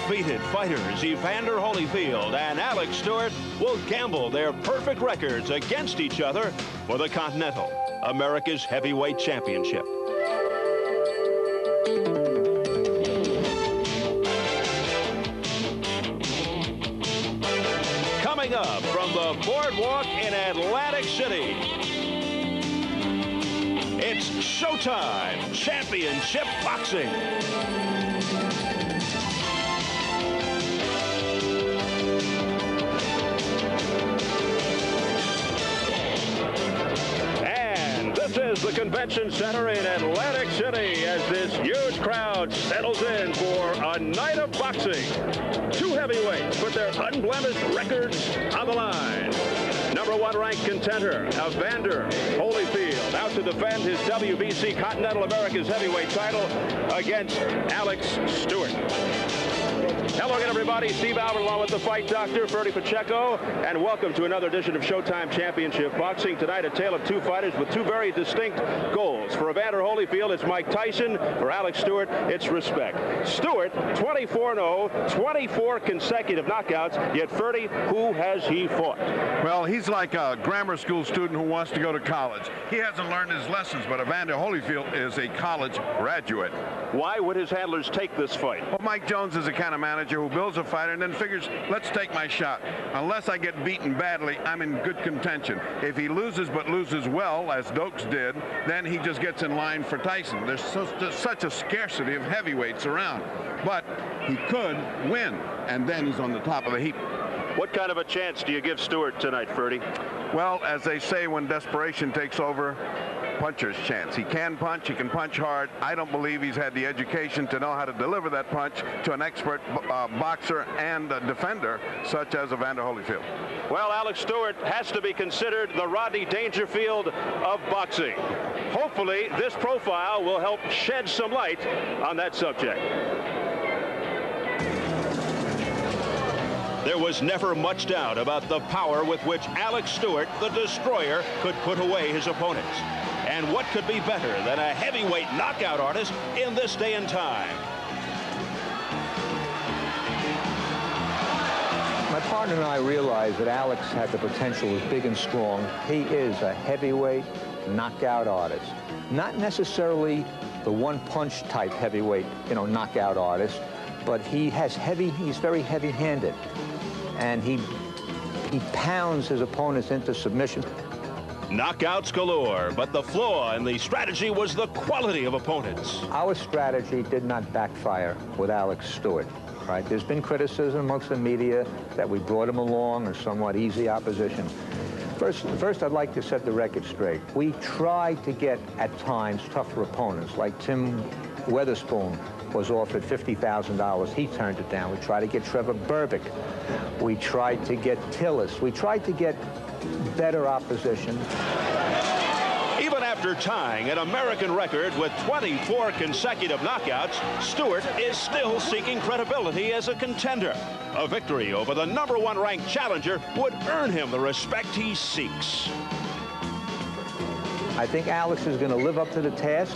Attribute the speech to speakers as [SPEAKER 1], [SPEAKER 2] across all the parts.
[SPEAKER 1] undefeated fighters Evander Holyfield and Alex Stewart will gamble their perfect records against each other for the Continental, America's Heavyweight Championship. Coming up from the boardwalk in Atlantic City, it's Showtime Championship Boxing. And this is the Convention Center in Atlantic City as this huge crowd settles in for a night of boxing. Two heavyweights put their unblemished records on the line. #1 ranked contender, Evander Holyfield, out to defend his WBC Continental America's Heavyweight title against Alex Stewart. Hello again, everybody. Steve Albert along with the fight doctor, Ferdy Pacheco, and welcome to another edition of Showtime Championship Boxing. Tonight, a tale of two fighters with two very distinct goals. For Evander Holyfield, it's Mike Tyson. For Alex Stewart, it's respect. Stewart, 24-0, 24 consecutive knockouts, yet Ferdy, who has he fought?
[SPEAKER 2] Well, he's like a grammar school student who wants to go to college. He hasn't learned his lessons, but Evander Holyfield is a college graduate.
[SPEAKER 1] Why would his handlers take this fight?
[SPEAKER 2] Well, Mike Jones is the kind of manager who builds a fighter and then figures, let's take my shot. Unless I get beaten badly, I'm in good contention. If he loses, but loses well, as Dokes did, then he just gets in line for Tyson. There's such a scarcity of heavyweights around. But he could win, and then he's on the top of the heap.
[SPEAKER 1] What kind of a chance do you give Stewart tonight, Ferdy?
[SPEAKER 2] Well, as they say when desperation takes over, puncher's chance. He can punch hard. I don't believe he's had the education to know how to deliver that punch to an expert boxer and defender such as Evander Holyfield.
[SPEAKER 1] Well, Alex Stewart has to be considered the Rodney Dangerfield of boxing. Hopefully, this profile will help shed some light on that subject. There was never much doubt about the power with which Alex Stewart, the destroyer, could put away his opponents. And what could be better than a heavyweight knockout artist in this day and time?
[SPEAKER 3] My partner and I realized that Alex had the potential, was big and strong. He is a heavyweight knockout artist. Not necessarily the one-punch type heavyweight, knockout artist, but he's very heavy-handed. And he pounds his opponents into submission.
[SPEAKER 1] Knockouts galore, but the flaw in the strategy was the quality of opponents.
[SPEAKER 3] Our strategy did not backfire with Alex Stewart, right? There's been criticism amongst the media that we brought him along in somewhat easy opposition. First, I'd like to set the record straight. We tried to get, at times, tougher opponents, like Tim Weatherspoon was offered $50,000. He turned it down. We tried to get Trevor Berbick. We tried to get Tillis. We tried to get better opposition.
[SPEAKER 1] Even after tying an American record with 24 consecutive knockouts, Stewart is still seeking credibility as a contender. A victory over the #1 ranked challenger would earn him the respect he seeks.
[SPEAKER 3] I think Alex is going to live up to the task,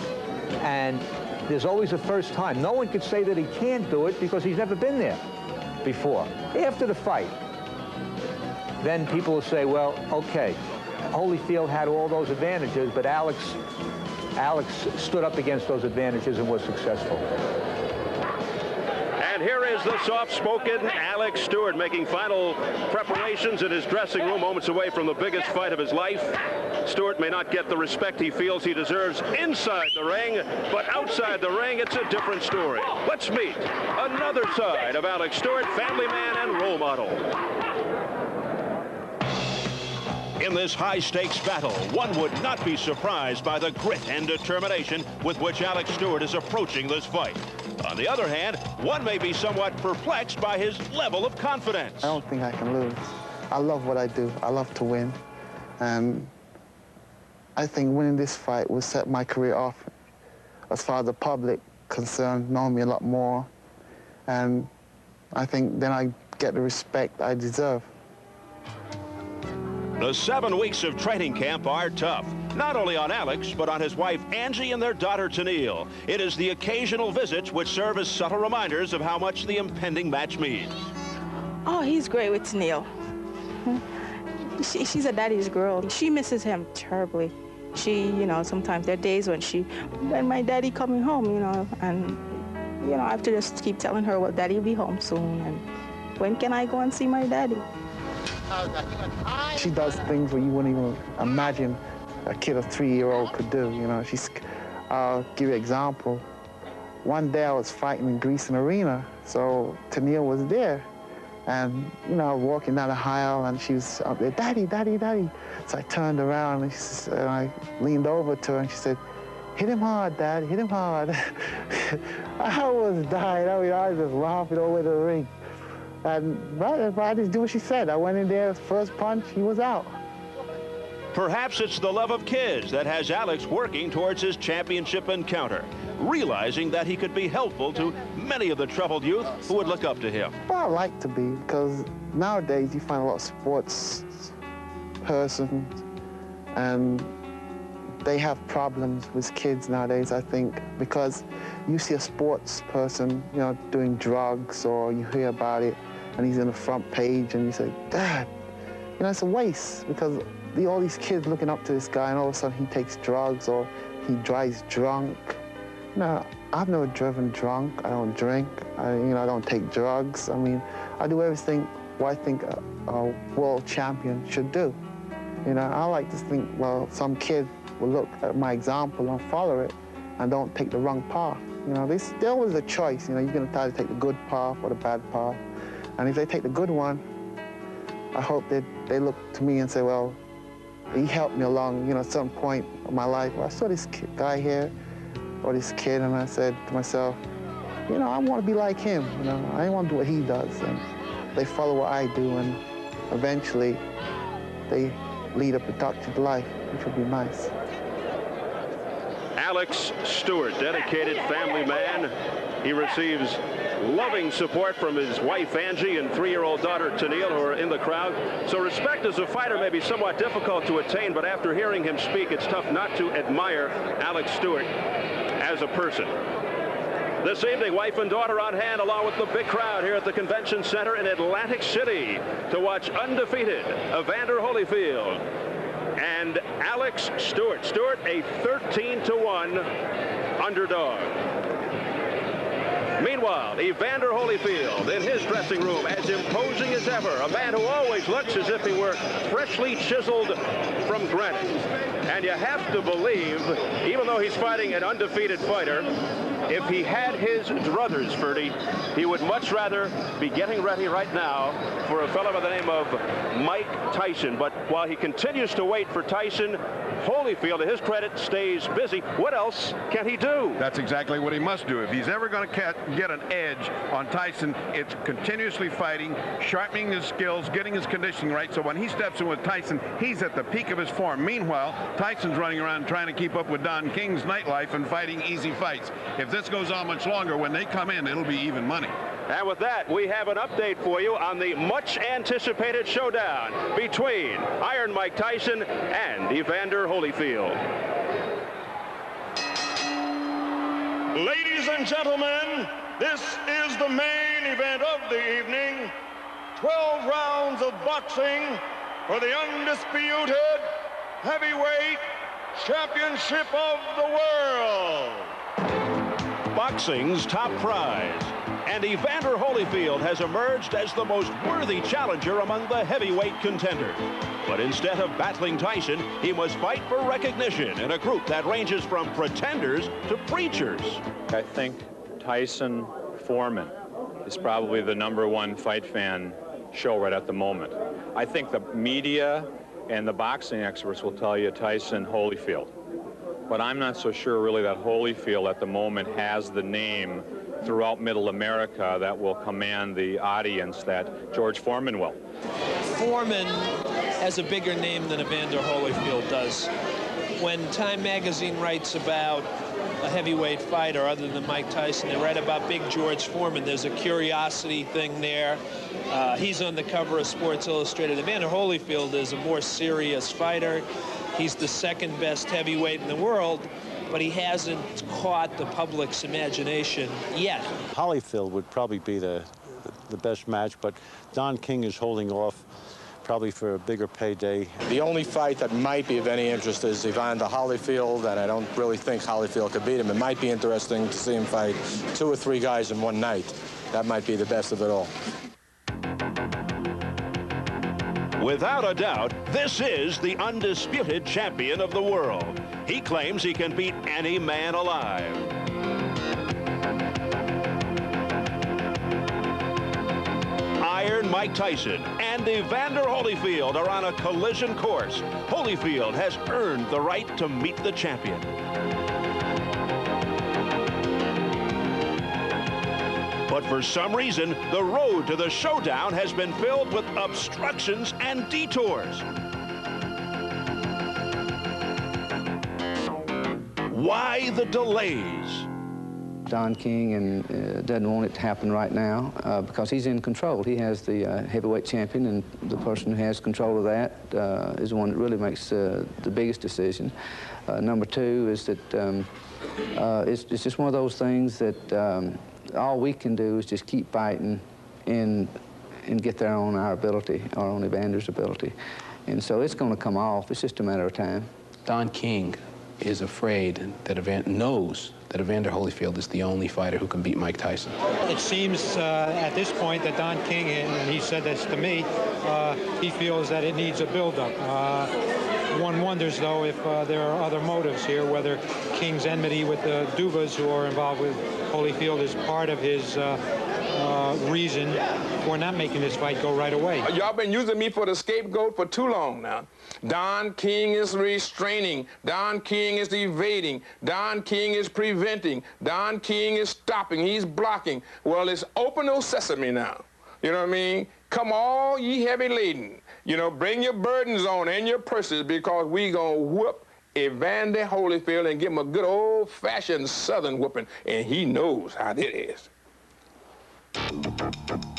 [SPEAKER 3] and there's always a first time. No one could say that he can't do it because he's never been there before. After the fight, then people will say, well, okay, Holyfield had all those advantages, but Alex stood up against those advantages and was successful.
[SPEAKER 1] And here is the soft-spoken Alex Stewart making final preparations in his dressing room, moments away from the biggest fight of his life. Stewart may not get the respect he feels he deserves inside the ring, but outside the ring, it's a different story. Let's meet another side of Alex Stewart, family man and role model. In this high-stakes battle, one would not be surprised by the grit and determination with which Alex Stewart is approaching this fight. On the other hand, one may be somewhat perplexed by his level of confidence.
[SPEAKER 4] I don't think I can lose. I love what I do. I love to win. And I think winning this fight will set my career off as far as the public concerned, know me a lot more. And I think then I get the respect I deserve.
[SPEAKER 1] The 7 weeks of training camp are tough. not only on Alex, but on his wife Angie and their daughter Tennille. It is the occasional visits which serve as subtle reminders of how much the impending match means.
[SPEAKER 5] Oh, he's great with Tennille. She's a daddy's girl. She misses him terribly. She, you know, sometimes there are days when my daddy coming home, you know, and, you know, I have to just keep telling her, well, daddy will be home soon, and when can I go and see my daddy?
[SPEAKER 4] She does things where you wouldn't even imagine a kid of 3-year-old could do, you know. I'll give you an example. One day I was fighting in Greece Arena, so Tennille was there. And, you know, walking down the aisle, and she was up there, Daddy, Daddy, Daddy. So I turned around, and I leaned over to her, and she said, hit him hard, Dad, hit him hard. I was dying. I mean, I was just laughing all the way to the ring. And I just do what she said. I went in there, first punch, he was out.
[SPEAKER 1] Perhaps it's the love of kids that has Alex working towards his championship encounter, realizing that he could be helpful to many of the troubled youth who would look up to him.
[SPEAKER 4] Well, I like to be, because nowadays you find a lot of sports persons, and they have problems with kids nowadays, I think, because you see a sports person, you know, doing drugs, or you hear about it, and he's in the front page, and you say, Dad, you know, it's a waste, because all these kids looking up to this guy, and all of a sudden he takes drugs, or he drives drunk. No, I've never driven drunk. I don't drink. I don't take drugs. I mean, I do everything what I think a world champion should do. You know, I like to think, well, some kid will look at my example and follow it, and don't take the wrong path. You know, there's always a choice. You know, you're going to try to take the good path or the bad path. And if they take the good one, I hope that they look to me and say, well, he helped me along, you know, at some point of my life. Well, I saw this guy here, or this kid, and I said to myself, you know, I want to be like him. You know, I want to do what he does. And they follow what I do, and eventually they lead a productive life, which would be nice.
[SPEAKER 1] Alex Stewart, dedicated family man. He receives loving support from his wife Angie and 3-year-old daughter Tennille, who are in the crowd. So respect as a fighter may be somewhat difficult to attain, but after hearing him speak, it's tough not to admire Alex Stewart as a person. This evening, wife and daughter on hand, along with the big crowd here at the Convention Center in Atlantic City, to watch undefeated Evander Holyfield and Alex Stewart. Stewart, a 13-1 underdog. Meanwhile, Evander Holyfield in his dressing room, as imposing as ever, a man who always looks as if he were freshly chiseled from granite. And you have to believe, even though he's fighting an undefeated fighter, if he had his druthers, Ferdy, he would much rather be getting ready right now for a fellow by the name of Mike Tyson. But while he continues to wait for Tyson, Holyfield, to his credit, stays busy. What else can he do?
[SPEAKER 2] That's exactly what he must do. If he's ever going to get an edge on Tyson, it's continuously fighting, sharpening his skills, getting his conditioning right, so when he steps in with Tyson, he's at the peak of his form. Meanwhile, Tyson's running around trying to keep up with Don King's nightlife and fighting easy fights. If this goes on much longer, when they come in, it'll be even money.
[SPEAKER 1] And with that, we have an update for you on the much-anticipated showdown between Iron Mike Tyson and Evander Holyfield.
[SPEAKER 6] Ladies and gentlemen, this is the main event of the evening. 12 rounds of boxing for the undisputed heavyweight championship of the world.
[SPEAKER 1] Boxing's top prize. And Evander Holyfield has emerged as the most worthy challenger among the heavyweight contenders. But instead of battling Tyson, he must fight for recognition in a group that ranges from pretenders to preachers.
[SPEAKER 7] I think Tyson Foreman is probably the #1 fight fan show right at the moment. I think the media and the boxing experts will tell you Tyson Holyfield. But I'm not so sure really that Holyfield at the moment has the name throughout Middle America that will command the audience that George Foreman will.
[SPEAKER 8] Foreman has a bigger name than Evander Holyfield does. When Time magazine writes about a heavyweight fighter other than Mike Tyson, they write about Big George Foreman. There's a curiosity thing there. He's on the cover of Sports Illustrated. Evander Holyfield is a more serious fighter. He's the second best heavyweight in the world, but he hasn't caught the public's imagination yet.
[SPEAKER 9] Holyfield would probably be the best match, but Don King is holding off probably for a bigger payday.
[SPEAKER 10] The only fight that might be of any interest is Evander Holyfield, and I don't really think Holyfield could beat him. It might be interesting to see him fight 2 or 3 guys in one night. That might be the best of it all.
[SPEAKER 1] Without a doubt, this is the undisputed champion of the world. He claims he can beat any man alive. Iron Mike Tyson and Evander Holyfield are on a collision course. Holyfield has earned the right to meet the champion. But for some reason, the road to the showdown has been filled with obstructions and detours. Why the delays?
[SPEAKER 11] Don King doesn't want it to happen right now because he's in control. He has the heavyweight champion, and the person who has control of that is the one that really makes the biggest decision. Number 2 is that it's just one of those things that all we can do is just keep fighting and get there on our ability, or on Evander's ability. And so it's going to come off. It's just a matter of time.
[SPEAKER 12] Don King is afraid that knows that Evander Holyfield is the only fighter who can beat Mike Tyson.
[SPEAKER 13] It seems at this point that Don King, and he said this to me, he feels that it needs a build-up. One wonders, though, if there are other motives here, whether King's enmity with the Dubas who are involved with Holyfield is part of his reason for not making this fight go right away.
[SPEAKER 14] Y'all been using me for the scapegoat for too long now. Don King is restraining. Don King is evading. Don King is preventing. Don King is stopping. He's blocking. Well, it's open no sesame now. You know what I mean? Come all ye heavy laden. You know, bring your burdens on and your purses, because we gonna whoop Evander Holyfield and give him a good old-fashioned Southern whooping, and he knows how that is.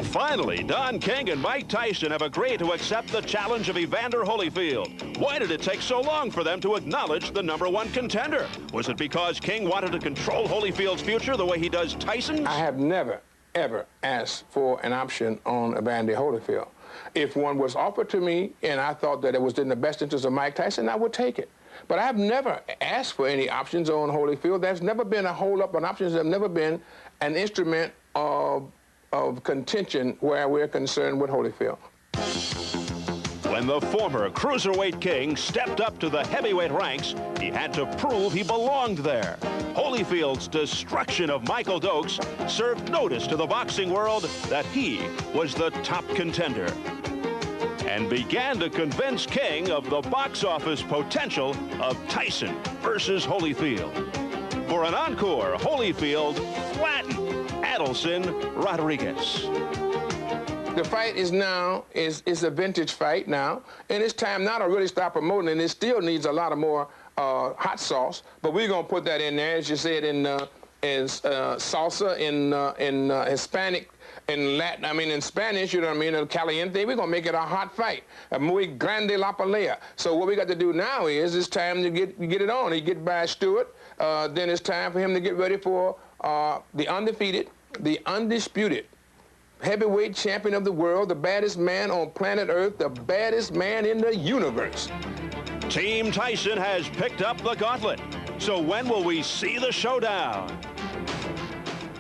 [SPEAKER 1] Finally, Don King and Mike Tyson have agreed to accept the challenge of Evander Holyfield. Why did it take so long for them to acknowledge the #1 contender? Was it because King wanted to control Holyfield's future the way he does Tyson's?
[SPEAKER 14] I have never, ever asked for an option on Evander Holyfield. If one was offered to me and I thought that it was in the best interest of Mike Tyson, I would take it. But I've never asked for any options on Holyfield. There's never been a hold-up on options. There's never been an instrument of contention where we're concerned with Holyfield.
[SPEAKER 1] When the former cruiserweight king stepped up to the heavyweight ranks, he had to prove he belonged there. Holyfield's destruction of Michael Dokes served notice to the boxing world that he was the top contender, and began to convince King of the box office potential of Tyson versus Holyfield. For an encore, Holyfield flattened Adelson Rodriguez.
[SPEAKER 14] The fight is now, is a vintage fight now, and it's time now to really start promoting, and it still needs a lot of more hot sauce, but we're going to put that in there, as you said, in salsa, in Hispanic, in Latin, I mean in Spanish, you know what I mean, in caliente. We're going to make it a hot fight, a muy grande la pelea. So what we got to do now is it's time to get it on. He get by Stewart, then it's time for him to get ready for the undefeated, the undisputed heavyweight champion of the world, the baddest man on planet Earth, the baddest man in the universe.
[SPEAKER 1] Team Tyson has picked up the gauntlet. So when will we see the showdown?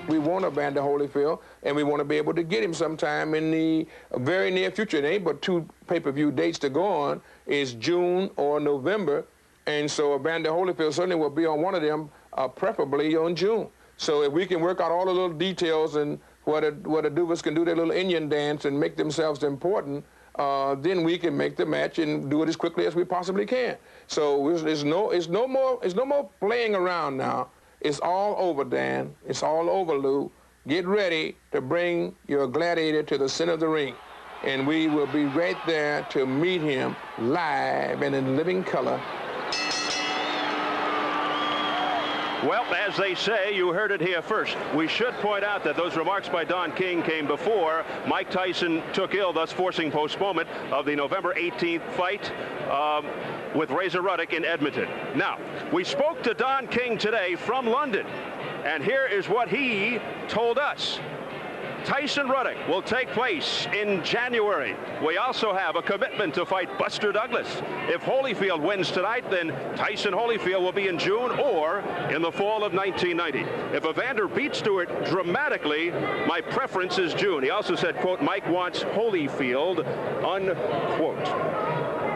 [SPEAKER 14] We want Evander Holyfield, and we want to be able to get him sometime in the very near future. There ain't but 2 pay-per-view dates to go on. It's June or November, and so Evander Holyfield certainly will be on one of them, preferably on June. So if we can work out all the little details and what the Duvas can do their little Indian dance and make themselves important, then we can make the match and do it as quickly as we possibly can. So there's no more playing around now. It's all over, Dan. It's all over, Lou. Get ready to bring your gladiator to the center of the ring, and we will be right there to meet him live and in living color.
[SPEAKER 1] Well, as they say, you heard it here first. We should point out that those remarks by Don King came before Mike Tyson took ill, thus forcing postponement of the November 18th fight with Razor Ruddock in Edmonton. Now, we spoke to Don King today from London, and here is what he told us. Tyson Ruddock will take place in January. We also have a commitment to fight Buster Douglas. If Holyfield wins tonight, then Tyson Holyfield will be in June or in the fall of 1990. If Evander beats Stewart dramatically, my preference is June. He also said, quote, Mike wants Holyfield, unquote.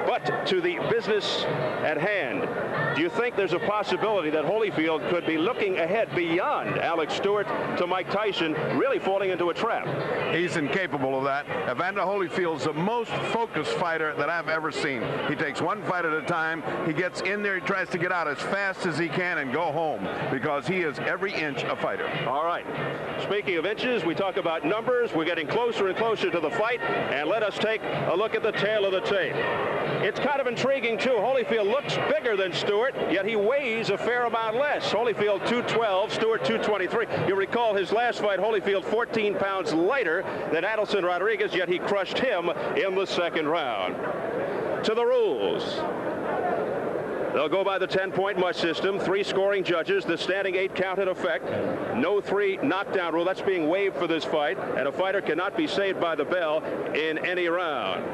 [SPEAKER 1] But to the business at hand, do you think there's a possibility that Holyfield could be looking ahead beyond Alex Stewart to Mike Tyson, really falling into a trap?
[SPEAKER 2] He's incapable of that. Evander Holyfield's the most focused fighter that I've ever seen. He takes one fight at a time. He gets in there, he tries to get out as fast as he can and go home because he is every inch a fighter.
[SPEAKER 1] All right. Speaking of inches, we talk about numbers. We're getting closer and closer to the fight, and let us take a look at the tail of the tape. It's kind of intriguing, too. Holyfield looks bigger than Stewart, yet he weighs a fair amount less. Holyfield 212, Stewart 223. You recall his last fight, Holyfield 14 pounds lighter than Adelson Rodriguez, yet he crushed him in the second round. To the rules. They'll go by the 10-point mush system. 3 scoring judges. The standing 8 count in effect. No 3 knockdown rule. That's being waived for this fight. And a fighter cannot be saved by the bell in any round.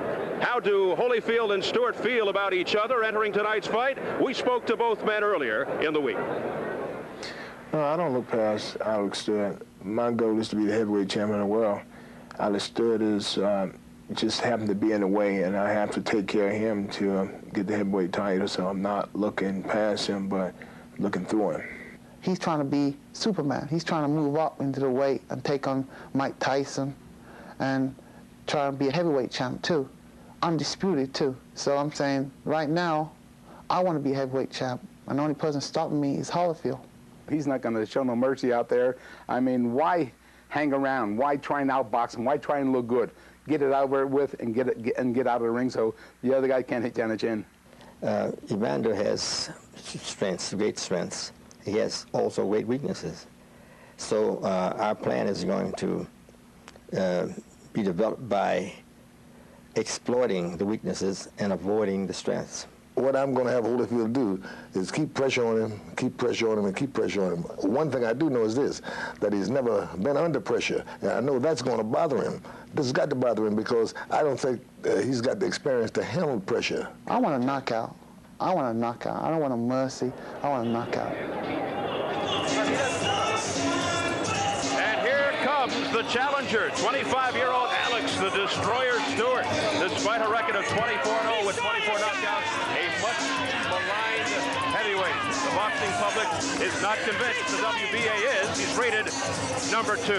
[SPEAKER 1] How do Holyfield and Stewart feel about each other entering tonight's fight? We spoke to both men earlier in the week.
[SPEAKER 15] No, I don't look past Alex Stewart. My goal is to be the heavyweight champion of the world. Alex Stewart is just happened to be in the way, and I have to take care of him to get the heavyweight title, so I'm not looking past him, but looking through him.
[SPEAKER 4] He's trying to be Superman. He's trying to move up into the weight and take on Mike Tyson and try to be a heavyweight champ, too. Undisputed, too. So I'm saying, right now, I want to be a heavyweight champ, and the only person stopping me is Holyfield.
[SPEAKER 16] He's not going to show no mercy out there. I mean, why hang around? Why try and outbox him? Why try and look good? Get it over with and get out of the ring so the other guy can't hit you on the chin.
[SPEAKER 17] Evander has strengths, great strengths. He has also great weaknesses. So our plan is going to be developed by exploiting the weaknesses and avoiding the strengths.
[SPEAKER 18] What I'm going to have Holyfield do is keep pressure on him, keep pressure on him, and keep pressure on him. One thing I do know is this, that he's never been under pressure, and I know that's going to bother him. This has got to bother him because I don't think he's got the experience to handle pressure.
[SPEAKER 4] I want a knockout. I want a knockout. I don't want a mercy. I want a knockout.
[SPEAKER 1] And here comes the challenger, 25-year-old Alex the Destroyer Stewart. Despite a record of 24-0 with 24 knockouts, a much maligned heavyweight. The boxing public is not convinced. The WBA is. He's rated number 2.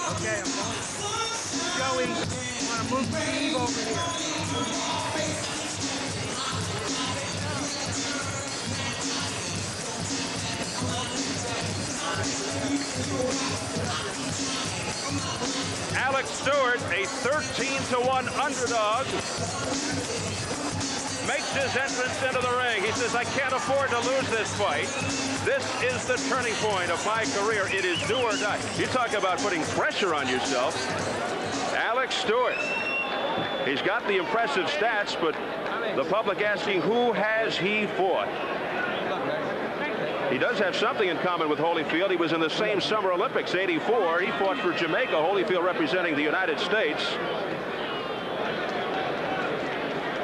[SPEAKER 19] Okay, I'm going. Joey, you want to move Steve over here?
[SPEAKER 1] Alex Stewart, a 13-1 underdog, makes his entrance into the ring. He says, I can't afford to lose this fight. This is the turning point of my career. It is do or die. You talk about putting pressure on yourself. Alex Stewart, he's got the impressive stats, but the public asking, who has he fought? He does have something in common with Holyfield. He was in the same Summer Olympics, '84. He fought for Jamaica, Holyfield representing the United States.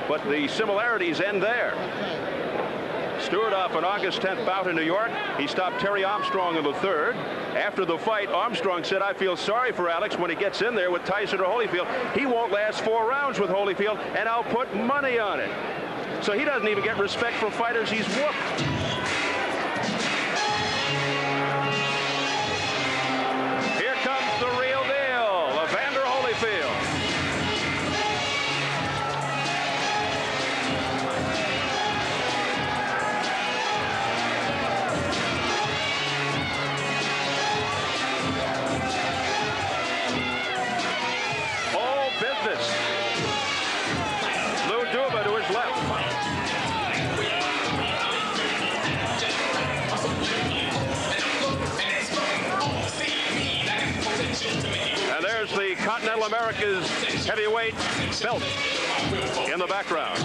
[SPEAKER 1] But the similarities end there. Stewart off an August 10th bout in New York. He stopped Terry Armstrong in the 3rd. After the fight, Armstrong said, I feel sorry for Alex when he gets in there with Tyson or Holyfield. He won't last 4 rounds with Holyfield, and I'll put money on it. So he doesn't even get respect from fighters he's whooped. Continental America's heavyweight belt in the background.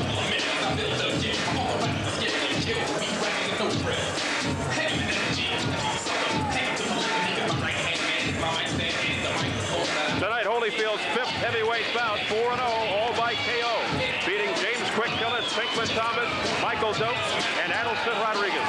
[SPEAKER 1] Tonight, Holyfield's 5th heavyweight bout, 4-0, all by KO, beating James Quick Killis, Pinkman Thomas, Michael Dokes, and Adelson Rodriguez.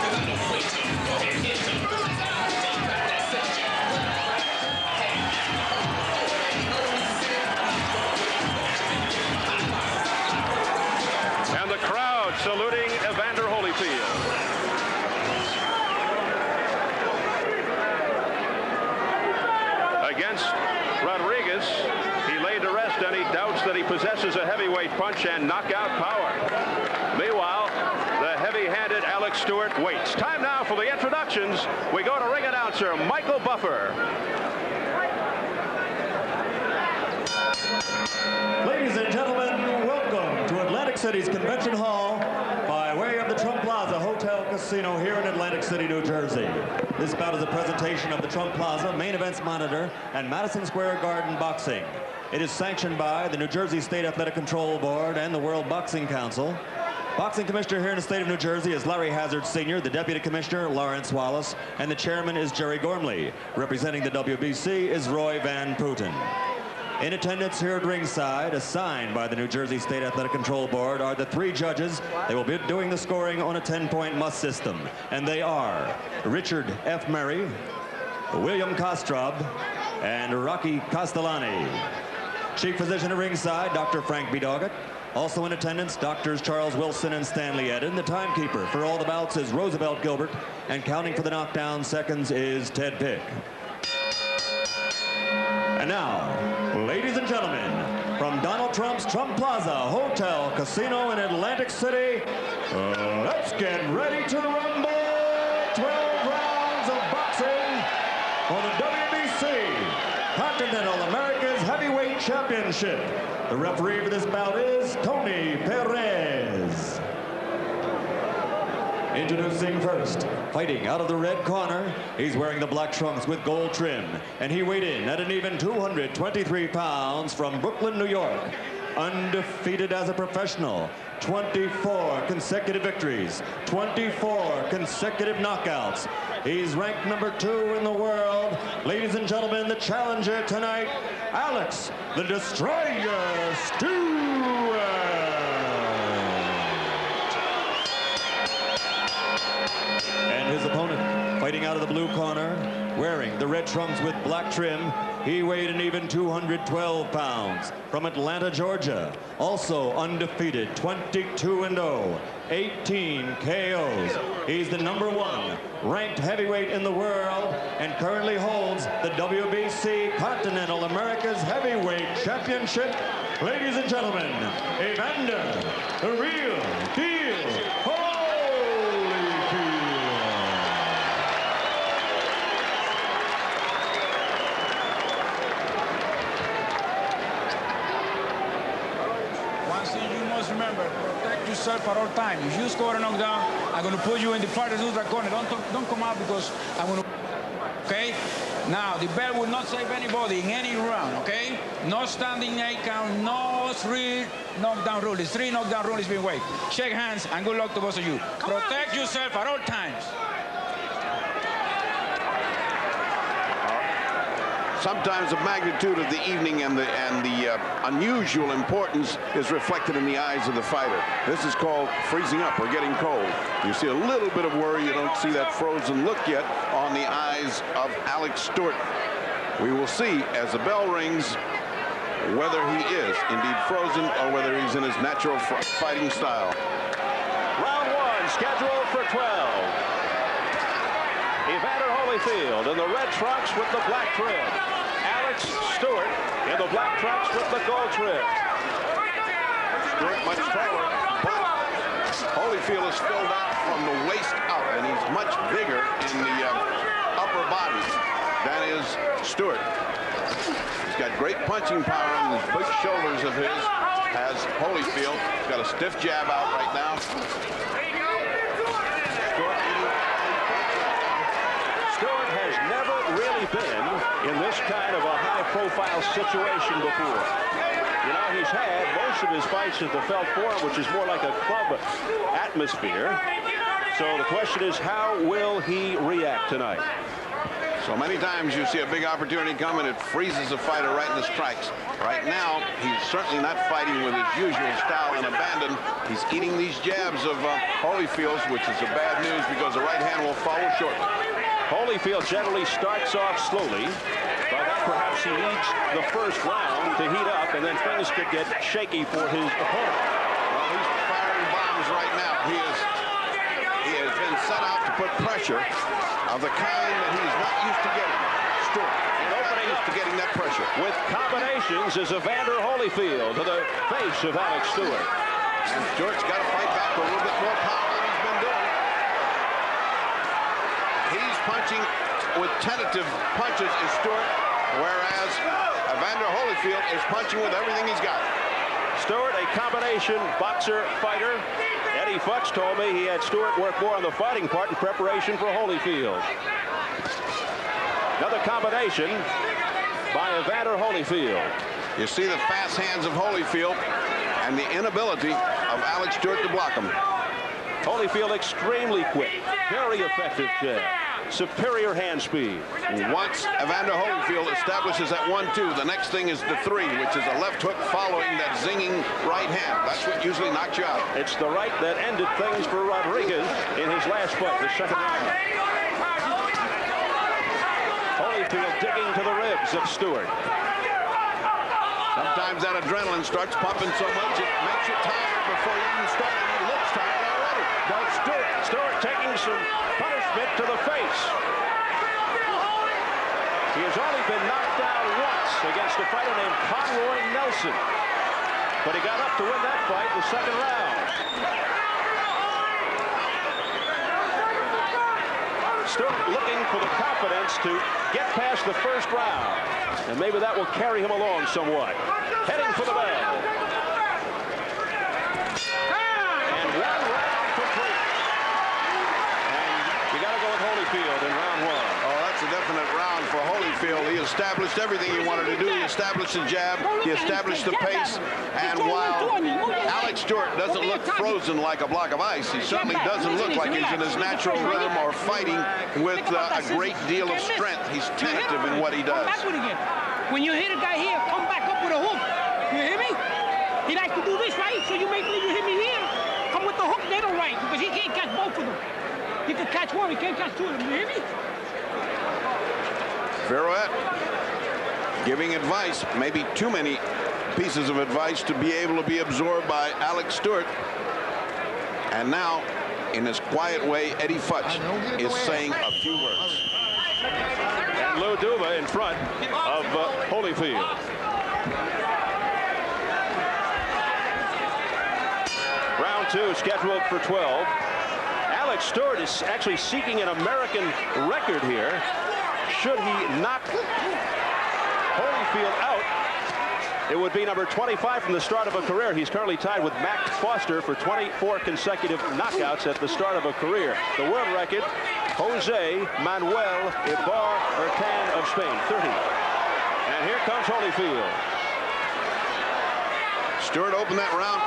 [SPEAKER 1] And the crowd saluting Evander Holyfield. Against Rodriguez, he laid to rest any doubts that he possesses a heavyweight punch and knockout power. Meanwhile, the heavy-handed Alex Stewart waits. Time now for the introductions. We go to ring announcer Michael Buffer.
[SPEAKER 20] Ladies and gentlemen, welcome to Atlantic City's Convention Hall by way of the Trump Plaza Hotel Casino here in Atlantic City, New Jersey. This bout is a presentation of the Trump Plaza Main Events Monitor and Madison Square Garden Boxing. It is sanctioned by the New Jersey State Athletic Control Board and the World Boxing Council. Boxing Commissioner here in the state of New Jersey is Larry Hazard Sr., the Deputy Commissioner, Lawrence Wallace, and the Chairman is Jerry Gormley. Representing the WBC is Roy Van Putten. In attendance here at ringside, assigned by the New Jersey State Athletic Control Board, are the 3 judges. They will be doing the scoring on a 10-point must system. And they are Richard F. Murray, William Kostrub, and Rocky Castellani. Chief physician at ringside, Dr. Frank B. Doggett. Also in attendance, Doctors Charles Wilson and Stanley Eden. The timekeeper for all the bouts is Roosevelt Gilbert. And counting for the knockdown seconds is Ted Pick. And now, ladies and gentlemen, from Donald Trump's Trump Plaza Hotel Casino in Atlantic City, let's get ready to rumble. 12 rounds of boxing for the WBC Continental America's Heavyweight Championship. The referee for this bout is Tony Perez. Introducing first, fighting out of the red corner, he's wearing the black trunks with gold trim, and he weighed in at an even 223 pounds from Brooklyn, New York. Undefeated as a professional, 24 consecutive victories, 24 consecutive knockouts. He's ranked number 2 in the world. Ladies and gentlemen, the challenger tonight, Alex the Destroyer Stewart. And his opponent, fighting out of the blue corner, wearing the red trunks with black trim, he weighed an even 212 pounds. From Atlanta, Georgia, also undefeated, 22-0, 18 KOs. He's the number 1 ranked heavyweight in the world and currently holds the WBC Continental America's Heavyweight Championship. Ladies and gentlemen, Evander, the real deal,
[SPEAKER 21] remember, protect yourself at all times. If you score a knockdown, I'm going to put you in the farthest neutral corner. Don't come out because I'm going to... Okay? Now, the bell will not save anybody in any round, okay? No standing 8 count, no 3 knockdown rule. This 3 knockdown rule is being waived. Shake hands and good luck to both of you. Protect yourself at all times.
[SPEAKER 2] Sometimes the magnitude of the evening and the unusual importance is reflected in the eyes of the fighter. This is called freezing up or getting cold. You see a little bit of worry. You don't see that frozen look yet on the eyes of Alex Stewart. We will see as the bell rings whether he is indeed frozen or whether he's in his natural fighting style.
[SPEAKER 1] Round 1 scheduled for 12. Evander Holyfield in the red trunks with the black trim. Alex Stewart in the black trunks with the gold trim.
[SPEAKER 2] Stewart much taller, but Holyfield is filled out from the waist up, and he's much bigger in the upper body than is Stewart. He's got great punching power on the big shoulders of his, has Holyfield. He's got a stiff jab out right now.
[SPEAKER 1] Stewart has never really been in this kind of a high-profile situation before. You know, he's had most of his fights at the Felt Forum, which is more like a club atmosphere. So the question is, how will he react tonight?
[SPEAKER 2] So many times you see a big opportunity come and it freezes a fighter right in the strikes. Right now, he's certainly not fighting with his usual style and abandon. He's eating these jabs of Holyfield's, which is a bad news because the right hand will follow shortly.
[SPEAKER 1] Holyfield generally starts off slowly, but then perhaps he needs the first round to heat up, and then things could get shaky for his opponent.
[SPEAKER 2] Well, he's firing bombs right now. He has been set out to put pressure of the kind that he's not used to getting. Stewart, nobody used to getting that pressure.
[SPEAKER 1] With combinations is Evander Holyfield to the face of Alex Stewart.
[SPEAKER 2] And Stewart's got to fight back with a little bit more power than he's been doing. He's punching with tentative punches is Stewart, whereas Evander Holyfield is punching with everything he's got.
[SPEAKER 1] Stewart, a combination boxer fighter. Eddie Futz told me he had Stewart work more on the fighting part in preparation for Holyfield. Another combination by Evander Holyfield.
[SPEAKER 2] You see the fast hands of Holyfield and the inability of Alex Stewart to block him.
[SPEAKER 1] Holyfield extremely quick, very effective jab, superior hand speed.
[SPEAKER 2] Once Evander Holyfield establishes that 1-2, the next thing is the 3, which is a left hook following that zinging right hand. That's what usually knocks you out.
[SPEAKER 1] It's the right that ended things for Rodriguez in his last fight, the second round. Holyfield digging to the ribs of Stewart.
[SPEAKER 2] Sometimes that adrenaline starts pumping so much it makes you tired before you even start, and he looks tired already.
[SPEAKER 1] Does Stewart taking some punishment to the face. He has only been knocked down once against a fighter named Conroy Nelson, but he got up to win that fight in the second round. Stewart looking for the confidence to get past the first round, and maybe that will carry him along somewhat. Heading for the bell. And 1 round complete. And you got to go with Holyfield in round 1.
[SPEAKER 2] Oh, that's a definite round for Holyfield. He established everything he wanted to do. He established the jab. He established the pace. And while Alex Stewart doesn't look frozen like a block of ice, he certainly doesn't look like he's in his natural rhythm or fighting with a great deal of strength. He's tentative in what he does.
[SPEAKER 3] When you hit a guy here, come back up with a hook. You hear me? He likes to do this, right? So you make me, you hit me here. Come with the hook, they don't right, because he can't catch both of them. He can catch one, he can't catch 2 of them. You hear me?
[SPEAKER 2] Virouette giving advice, maybe too many pieces of advice to be able to be absorbed by Alex Stewart. And now, in his quiet way, Eddie Futz is saying a few words.
[SPEAKER 1] And Lou Duva in front of Holyfield. Round 2 scheduled for 12. Alex Stewart is actually seeking an American record here. Should he knock Holyfield out, it would be number 25 from the start of a career. He's currently tied with Mac Foster for 24 consecutive knockouts at the start of a career. The world record, Jose Manuel Ibar Urtan of Spain, 30. And here comes Holyfield.
[SPEAKER 2] Stewart opened that round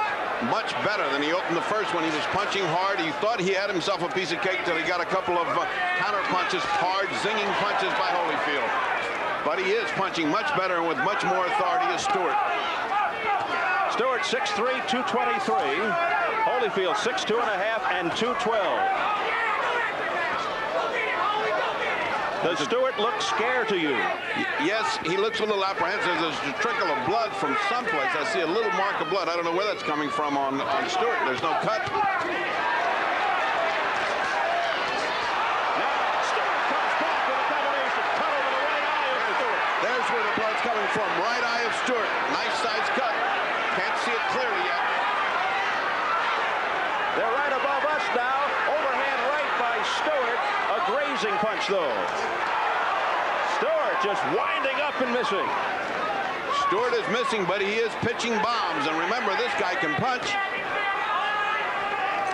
[SPEAKER 2] much better than he opened the first one. He was punching hard. He thought he had himself a piece of cake till he got a couple of counter punches, hard, zinging punches by Holyfield. But he is punching much better and with much more authority as Stewart.
[SPEAKER 1] Stewart 6'3", 223. Holyfield 6'2 and a half and 212. Does Stewart look scared to you?
[SPEAKER 2] Yes, he looks a little apprehensive. There's a trickle of blood from someplace. I see a little mark of blood. I don't know where that's coming from on Stewart. There's no cut. There's where the blood's coming from. Right eye of Stewart. Nice size cut. Can't see it clearly yet.
[SPEAKER 1] They're right above us now. Overhand right by Stewart. A grazing punch, though. Stewart just winding up and missing.
[SPEAKER 2] Stewart is missing, but he is pitching bombs. And remember, this guy can punch.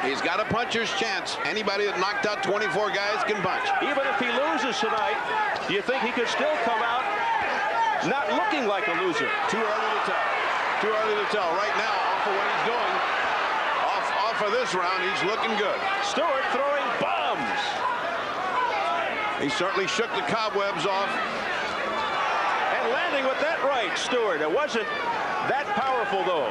[SPEAKER 2] He's got a puncher's chance. Anybody that knocked out 24 guys can punch.
[SPEAKER 1] Even if he loses tonight, do you think he could still come out not looking like a loser.
[SPEAKER 2] Too early to tell. Too early to tell. Right now, off of what he's doing, off of this round, he's looking good.
[SPEAKER 1] Stewart throwing bombs.
[SPEAKER 2] He certainly shook the cobwebs off.
[SPEAKER 1] And landing with that right, Stewart. It wasn't that powerful, though.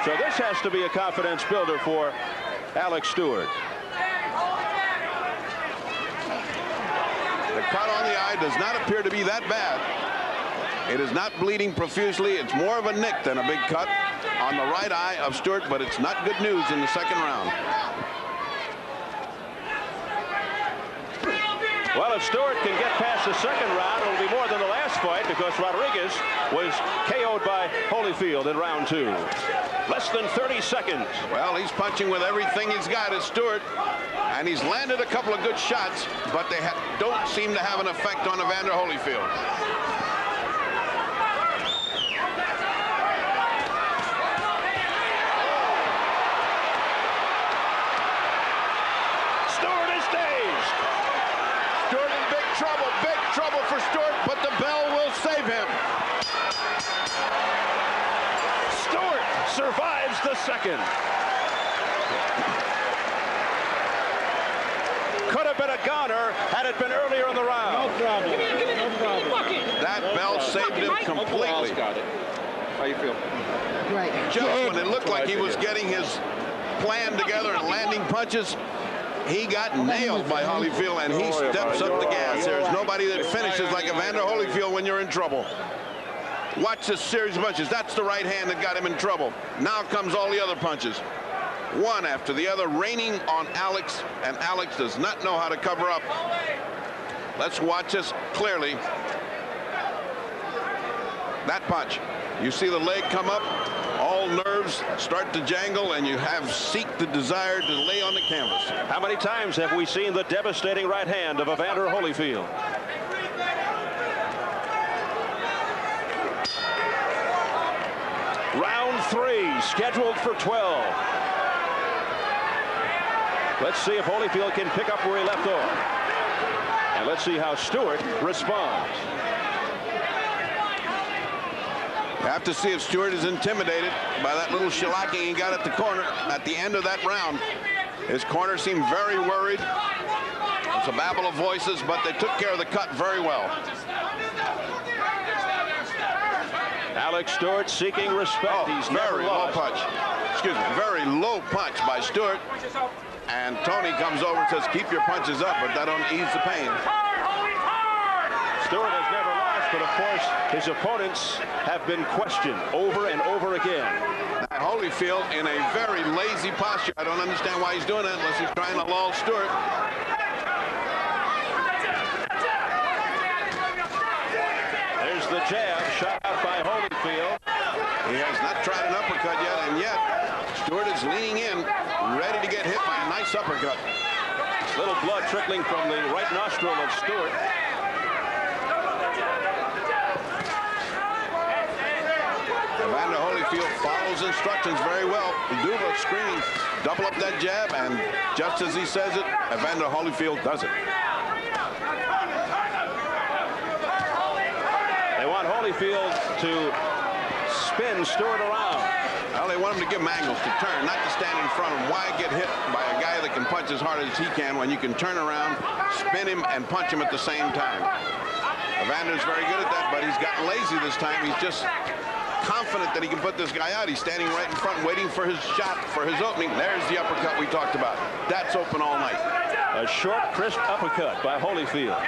[SPEAKER 1] So this has to be a confidence builder for Alex Stewart.
[SPEAKER 2] The cut on the eye does not appear to be that bad. It is not bleeding profusely. It's more of a nick than a big cut on the right eye of Stewart, but it's not good news in the second round.
[SPEAKER 1] Well, if Stewart can get past the second round, it'll be more than the last fight because Rodriguez was KO'd by Holyfield in round 2. Less than 30 seconds.
[SPEAKER 2] Well, he's punching with everything he's got as Stewart, and he's landed a couple of good shots, but they don't seem to have an effect on Evander Holyfield.
[SPEAKER 1] Stewart is dazed.
[SPEAKER 2] Stewart in big trouble for Stewart, but the bell will save him.
[SPEAKER 1] Stewart survives the second. Could have been a goner had it been earlier in the round.
[SPEAKER 3] No problem. No problem.
[SPEAKER 2] That bell saved him completely.
[SPEAKER 5] Got it. How you feel?
[SPEAKER 3] Right.
[SPEAKER 2] Just when it looked like he was getting his plan together and landing punches, he got nailed by Holyfield, and he steps up the gas. There's nobody that finishes like Evander Holyfield when you're in trouble. Watch this series of punches. That's the right hand that got him in trouble. Now comes all the other punches. One after the other, raining on Alex, and Alex does not know how to cover up. Let's watch this clearly. That punch. You see the leg come up, all nerves start to jangle, and you seek the desire to lay on the canvas.
[SPEAKER 1] How many times have we seen the devastating right hand of Evander Holyfield? Round 3, scheduled for 12. Let's see if Holyfield can pick up where he left off. And let's see how Stewart responds.
[SPEAKER 2] You have to see if Stewart is intimidated by that little shellacking he got at the corner at the end of that round. His corner seemed very worried. It's a babble of voices, but they took care of the cut very well.
[SPEAKER 1] Alex Stewart seeking respect. He's
[SPEAKER 2] very low punch. Excuse me, very low punch by Stewart. And Tony comes over and says, keep your punches up, but that don't ease the pain.
[SPEAKER 1] Stewart has never lost, but of course his opponents have been questioned over and over again.
[SPEAKER 2] Now, Holyfield in a very lazy posture. I don't understand why he's doing that unless he's trying to lull Stewart.
[SPEAKER 1] There's the jab shot out by Holyfield.
[SPEAKER 2] He has not tried an uppercut yet, and yet Stewart is leaning in, ready to get hit by a nice uppercut.
[SPEAKER 1] Little blood trickling from the right nostril of Stewart.
[SPEAKER 2] Evander Holyfield follows instructions very well. Duva screaming, double up that jab, and just as he says it, Evander Holyfield does it.
[SPEAKER 1] They want Holyfield to spin Stewart around.
[SPEAKER 2] Well, they want him to give him angles to turn, not to stand in front of him. Why get hit by a guy that can punch as hard as he can when you can turn around, spin him, and punch him at the same time? Evander's very good at that, but he's gotten lazy this time. He's just confident that he can put this guy out. He's standing right in front, waiting for his shot, for his opening. There's the uppercut we talked about. That's open all night.
[SPEAKER 1] A short, crisp uppercut by Holyfield.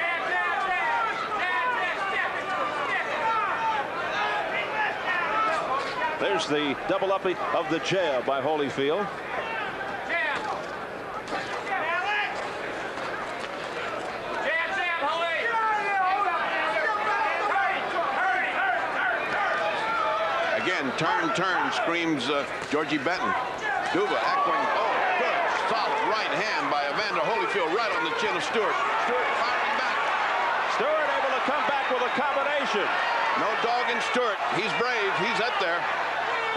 [SPEAKER 1] There's the double up of the jab by Holyfield.
[SPEAKER 2] Again, turn, screams Georgie Benton. Duva echoing, good, solid right hand by Evander Holyfield right on the chin of Stewart. Stewart firing back.
[SPEAKER 1] Stewart able to come back with a combination.
[SPEAKER 2] No dog in Stewart. He's brave. He's up there.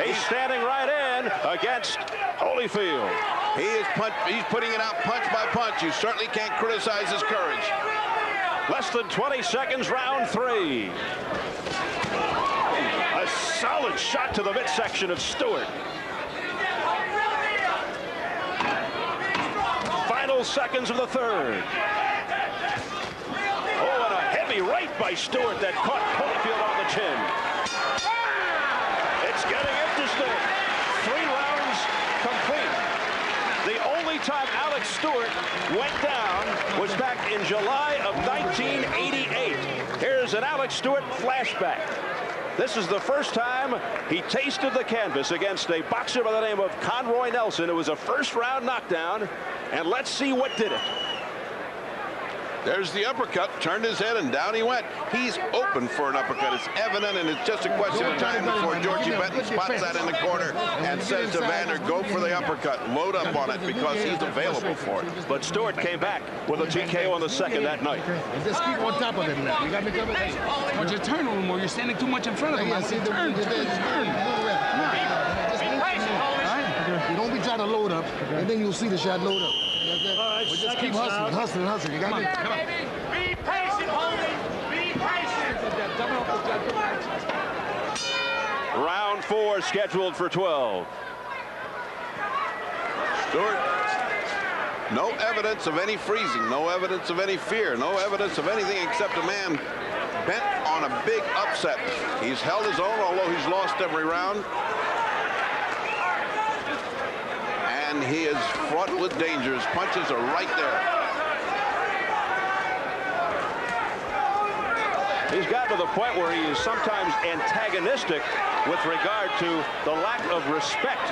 [SPEAKER 1] He's standing right in against Holyfield.
[SPEAKER 2] He's putting it out punch by punch. You certainly can't criticize his courage.
[SPEAKER 1] Less than 20 seconds, round 3. A solid shot to the midsection of Stewart. Final seconds of the 3rd. Oh, and a heavy right by Stewart that caught Holyfield on the chin. It's getting interesting. 3 rounds complete. The only time Alex Stewart went down was back in July of 1988. Here's an Alex Stewart flashback. This is the first time he tasted the canvas against a boxer by the name of Conroy Nelson. It was a first-round knockdown, and let's see what did it.
[SPEAKER 2] There's the uppercut, turned his head, and down he went. He's open for an uppercut. It's evident, and it's just a question of time before Georgie Benton spots that in the corner and says to Evander, go for the uppercut. Load up on it because he's available for it.
[SPEAKER 1] But Stewart came back with a TKO in the 2nd that night.
[SPEAKER 6] And just keep on top of him now. You got me covered?
[SPEAKER 21] But you turn a little more. You're standing too much in front of him.
[SPEAKER 6] Yeah, see, turn. You don't be trying to load up, and then you'll see the shot load up. But just keep hustling. You got me? Come on.
[SPEAKER 3] Be patient, Holly. Be patient.
[SPEAKER 1] Round 4 scheduled for 12.
[SPEAKER 2] Stewart, no evidence of any freezing, no evidence of any fear, no evidence of anything except a man bent on a big upset. He's held his own, although he's lost every round. And he is fraught with danger. His punches are right there.
[SPEAKER 1] He's gotten to the point where he is sometimes antagonistic with regard to the lack of respect.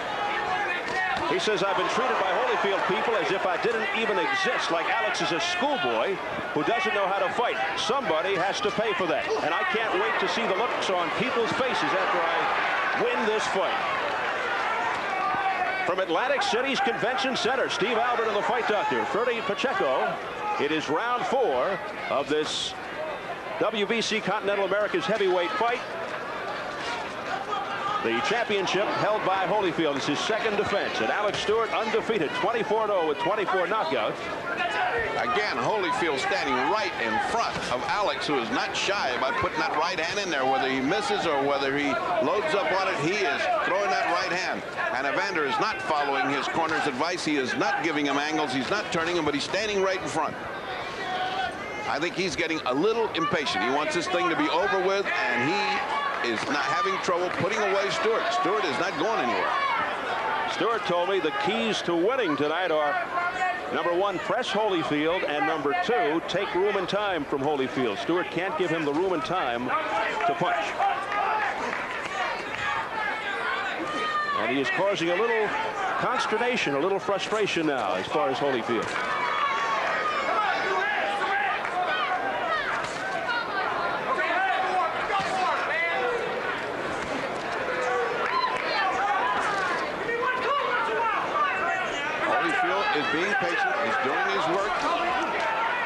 [SPEAKER 1] He says, I've been treated by Holyfield people as if I didn't even exist, like Alex is a schoolboy who doesn't know how to fight. Somebody has to pay for that. And I can't wait to see the looks on people's faces after I win this fight. From Atlantic City's Convention Center, Steve Albert and the fight doctor, Freddie Pacheco. It is round 4 of this WBC Continental America's heavyweight fight. The championship held by Holyfield is his 2nd defense, and Alex Stewart undefeated, 24-0 with 24 knockouts.
[SPEAKER 2] Again, Holyfield standing right in front of Alex, who is not shy by putting that right hand in there. Whether he misses or whether he loads up on it, he is throwing that right hand. And Evander is not following his corner's advice. He is not giving him angles. He's not turning him, but he's standing right in front. I think he's getting a little impatient. He wants this thing to be over with, and he is not having trouble putting away Stewart. Stewart is not going anywhere.
[SPEAKER 1] Stewart told me the keys to winning tonight are, number 1, press Holyfield, and number 2, take room and time from Holyfield. Stewart can't give him the room and time to punch. And he is causing a little consternation, a little frustration now as far as Holyfield.
[SPEAKER 2] Being patient, he's doing his work.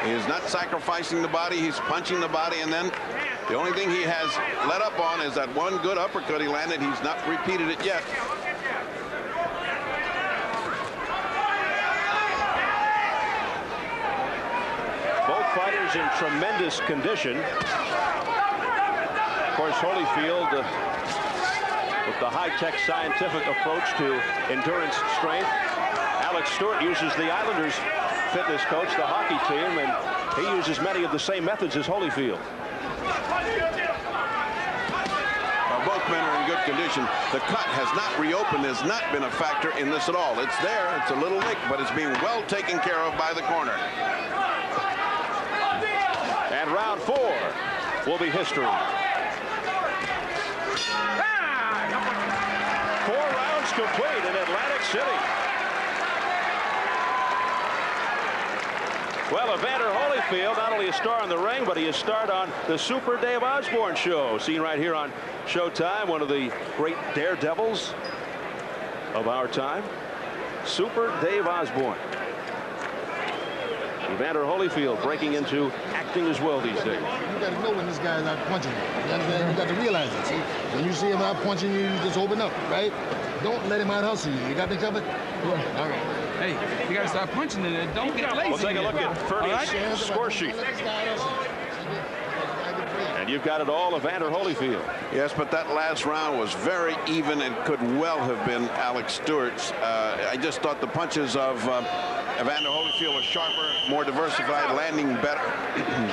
[SPEAKER 2] He is not sacrificing the body, he's punching the body, and then the only thing he has let up on is that one good uppercut he landed. He's not repeated it yet.
[SPEAKER 1] Both fighters in tremendous condition. Of course, Holyfield with the high-tech scientific approach to endurance strength. Alex Stewart uses the Islanders fitness coach, the hockey team, and he uses many of the same methods as Holyfield.
[SPEAKER 2] Well, both men are in good condition. The cut has not reopened, has not been a factor in this at all. It's there, it's a little nick, but it's being well taken care of by the corner.
[SPEAKER 1] And round 4 will be history. 4 rounds complete in Atlantic City. Well, Evander Holyfield, not only a star in the ring, but he is starred on the Super Dave Osborne show, seen right here on Showtime, one of the great daredevils of our time, Super Dave Osborne. Evander Holyfield breaking into acting as well these days.
[SPEAKER 6] You got to know when this guy is not punching you. You understand? You got to realize it. See, when you see him out punching you, you just open up, right? Don't let him out hustle you. You got me covered? Yeah. All right.
[SPEAKER 21] Hey, you got to start punching it. Don't get lazy.
[SPEAKER 1] We'll take a look at Fernie's
[SPEAKER 21] right?
[SPEAKER 1] score sheet. And you've got it all, Evander Holyfield.
[SPEAKER 2] Yes, but that last round was very even and could well have been Alex Stewart's. I just thought the punches of Evander Holyfield were sharper, more diversified, landing better.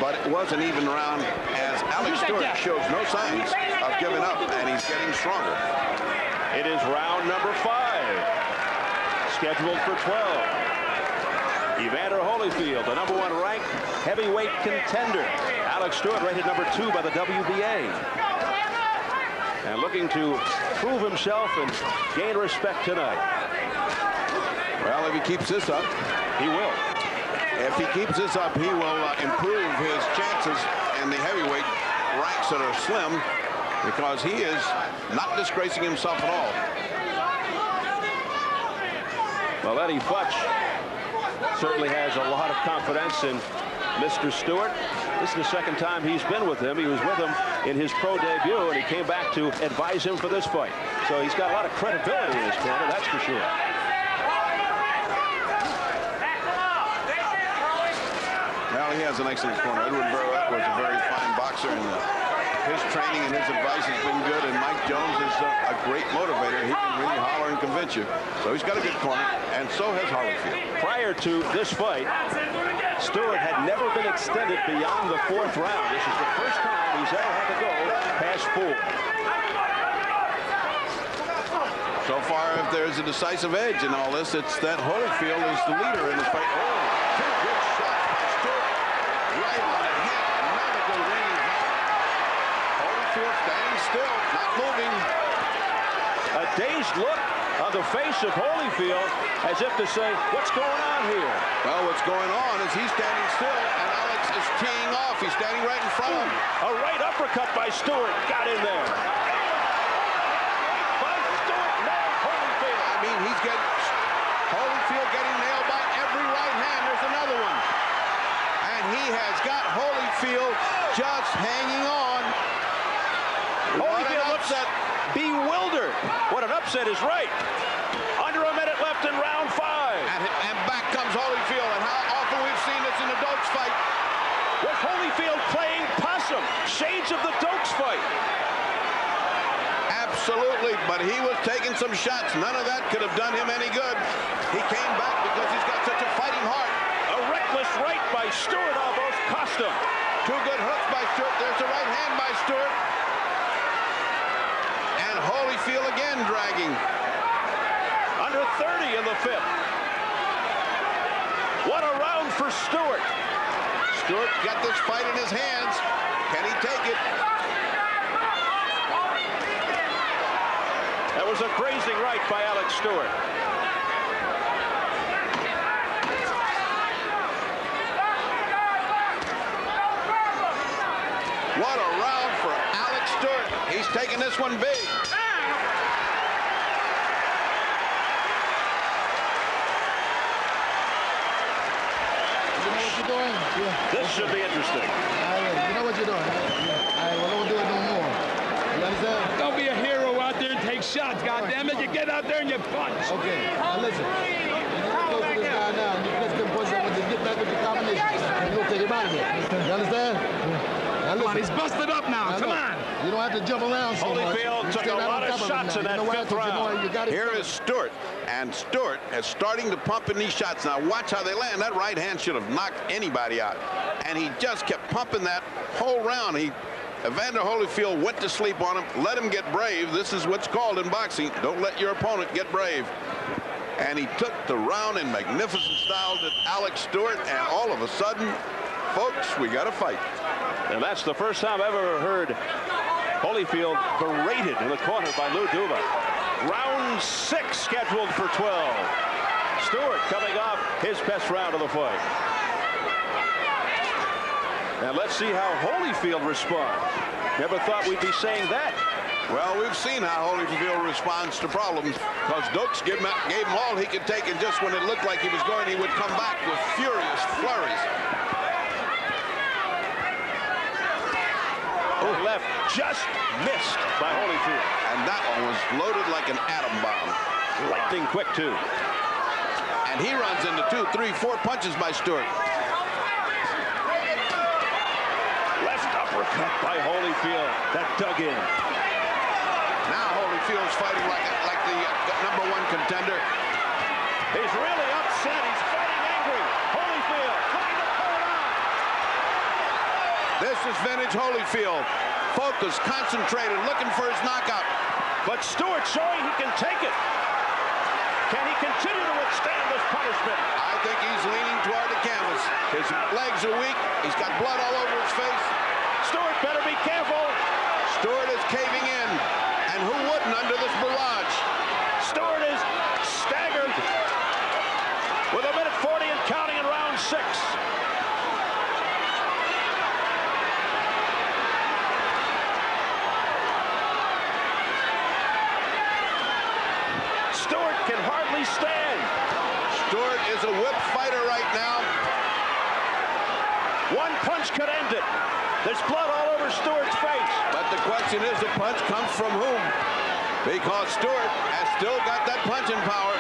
[SPEAKER 2] But it was an even round as Alex Stewart shows no signs of giving up, and he's getting stronger.
[SPEAKER 1] It is round number 5, scheduled for 12. Evander Holyfield, the #1 ranked heavyweight contender. Alex Stewart rated #2 by the WBA. And looking to prove himself and gain respect tonight.
[SPEAKER 2] Well, if he keeps this up,
[SPEAKER 1] he will.
[SPEAKER 2] If he keeps this up, he will improve his chances in the heavyweight ranks that are slim, because he is not disgracing himself at all.
[SPEAKER 1] Well, Eddie Futch certainly has a lot of confidence in Mr. Stewart. This is the second time he's been with him. He was with him in his pro debut, and he came back to advise him for this fight. So he's got a lot of credibility in his corner, that's for sure.
[SPEAKER 2] Well, he has an excellent corner. Edward Burrett was a very fine boxer, and his training and his advice has been good, and Mike Jones is a great motivator. He can really holler and convince you. So he's got a good corner, and so has Holyfield.
[SPEAKER 1] Prior to this fight, Stewart had never been extended beyond the 4th round. This is the first time he's ever had to go past 4.
[SPEAKER 2] So far, if there's a decisive edge in all this, it's that Holyfield is the leader in this fight. Oh, 2 good shots by Stewart. Right on the head. Another good range. Holyfield standing still, not moving.
[SPEAKER 1] A dazed look on the face of Holyfield, as if to say, what's going on here?
[SPEAKER 2] Well, what's going on is he's standing still, and Alex is teeing off. He's standing right in front of him.
[SPEAKER 1] A right uppercut by Stewart. Got in there. By Stewart, nailed Holyfield.
[SPEAKER 2] I mean, he's getting Holyfield getting nailed by every right hand. There's another one. And he has got Holyfield just hanging on.
[SPEAKER 1] Holyfield looks bewildered. What an upset is right. Under a minute left in round 5.
[SPEAKER 2] And back comes Holyfield. And how often we've seen this in a Dokes fight.
[SPEAKER 1] Was Holyfield playing possum? Shades of the Dokes fight.
[SPEAKER 2] Absolutely, but he was taking some shots. None of that could have done him any good. He came back because he's got such a fighting heart.
[SPEAKER 1] A reckless right by Stewart almost cost him.
[SPEAKER 2] 2 good hooks by Stewart. There's a right hand by Stewart. And Holyfield again dragging.
[SPEAKER 1] Under 30 in the 5th. What a round for Stewart.
[SPEAKER 2] Stewart got this fight in his hands. Can he take it?
[SPEAKER 1] That was a grazing right by Alex Stewart.
[SPEAKER 2] What a round for Alex Stewart. He's taking this one big.
[SPEAKER 1] This should be interesting.
[SPEAKER 6] You know what you're doing. All right, well, don't do it no more. You understand?
[SPEAKER 21] Don't be a hero out there and take shots, goddammit. You get out there and you punch.
[SPEAKER 6] Okay, now listen. You go to this guy now, and you press the push up with the get back with the combination. And you'll take him out of here. You understand? Now,
[SPEAKER 21] Come on, he's busted up now. Come on.
[SPEAKER 6] You don't have to jump around so much.
[SPEAKER 1] Holyfield took a lot of shots in that 5th round.
[SPEAKER 2] Here is Stewart, and Stewart is starting to pump in these shots. Now watch how they land. That right hand should have knocked anybody out, and he just kept pumping that whole round. Evander Holyfield went to sleep on him, let him get brave. This is what's called in boxing. Don't let your opponent get brave. And he took the round in magnificent style to Alex Stewart, and all of a sudden, folks, we got a fight.
[SPEAKER 1] And that's the first time I've ever heard Holyfield berated in the corner by Lou Duva. Round 6 scheduled for 12. Stewart coming off his best round of the fight. And let's see how Holyfield responds. Never thought we'd be saying that.
[SPEAKER 2] Well, we've seen how Holyfield responds to problems, because Dokes gave him all he could take, and just when it looked like he was going, he would come back with furious flurries.
[SPEAKER 1] Left just missed by Holyfield.
[SPEAKER 2] And that one was loaded like an atom bomb.
[SPEAKER 1] Lightning quick, too.
[SPEAKER 2] And he runs into 2, 3, 4 punches by Stewart.
[SPEAKER 1] Left uppercut by Holyfield. That dug in.
[SPEAKER 2] Now Holyfield's fighting like the #1 contender.
[SPEAKER 1] He's really upset. He's fighting angry. Holyfield trying to pull it out.
[SPEAKER 2] This is vintage Holyfield. Focused, concentrated, looking for his knockout.
[SPEAKER 1] But Stewart showing he can take it. Can he continue to withstand this punishment?
[SPEAKER 2] I think he's leaning toward the canvas. His legs are weak. He's got blood all over his face.
[SPEAKER 1] Stewart better be careful.
[SPEAKER 2] Stewart is caving in. And who wouldn't under this barrage?
[SPEAKER 1] Stewart is staggered with 1:40 and counting in round 6. Stewart can hardly stand.
[SPEAKER 2] Stewart is a whip fighter right now.
[SPEAKER 1] One punch could end it. There's blood all over Stewart's face.
[SPEAKER 2] But the question is, the punch comes from whom? Because Stewart has still got that punching power.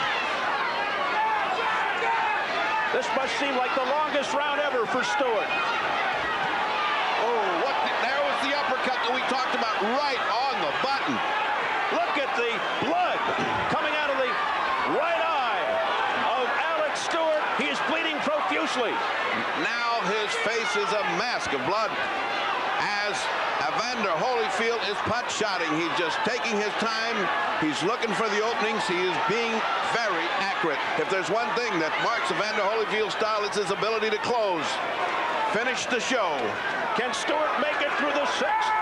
[SPEAKER 1] This must seem like the longest round ever for Stewart.
[SPEAKER 2] Oh, there was the uppercut that we talked about, right on the button.
[SPEAKER 1] Look at the blood coming out of the right eye of Alex Stewart. He is bleeding profusely.
[SPEAKER 2] Now his face is a mask of blood as Evander Holyfield is pot-shotting. He's just taking his time. He's looking for the openings. He is being very accurate. If there's one thing that marks Evander Holyfield's style, it's his ability to close. Finish the show.
[SPEAKER 1] Can Stewart make it through the 6th?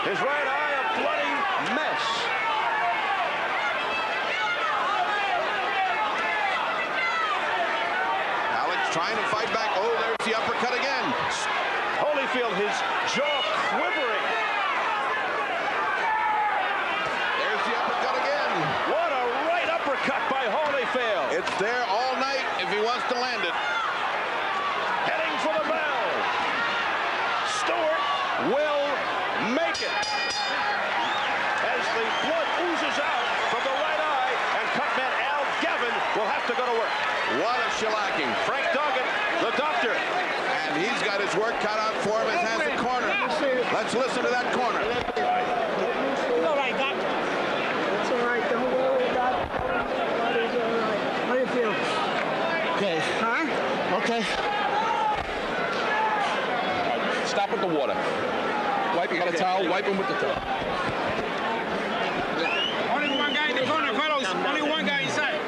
[SPEAKER 1] His right eye a bloody mess.
[SPEAKER 2] Alex trying to fight back. Oh, there's the uppercut again.
[SPEAKER 1] Holyfield, his jaw quivering.
[SPEAKER 2] There's the uppercut again.
[SPEAKER 1] What a right uppercut by Holyfield.
[SPEAKER 2] It's there all night if he wants to land it.
[SPEAKER 1] Heading for the bell. Stewart will make it. As the blood oozes out from the right eye, and cutman Al Gavin will have to go to work.
[SPEAKER 2] What a shellacking.
[SPEAKER 1] Frank Doggett, the doctor.
[SPEAKER 2] And he's got his work cut out for him and has the corner. Let's listen to that corner.
[SPEAKER 3] It's all right, Doc. It's all right. Don't worry, Doc. It's all right. How do you feel?
[SPEAKER 6] Okay.
[SPEAKER 3] Huh?
[SPEAKER 6] Okay.
[SPEAKER 5] Stop with the water. Wipe, you got a towel, wipe him with the towel.
[SPEAKER 3] Only one guy in the corner, Carlos. Only one guy inside.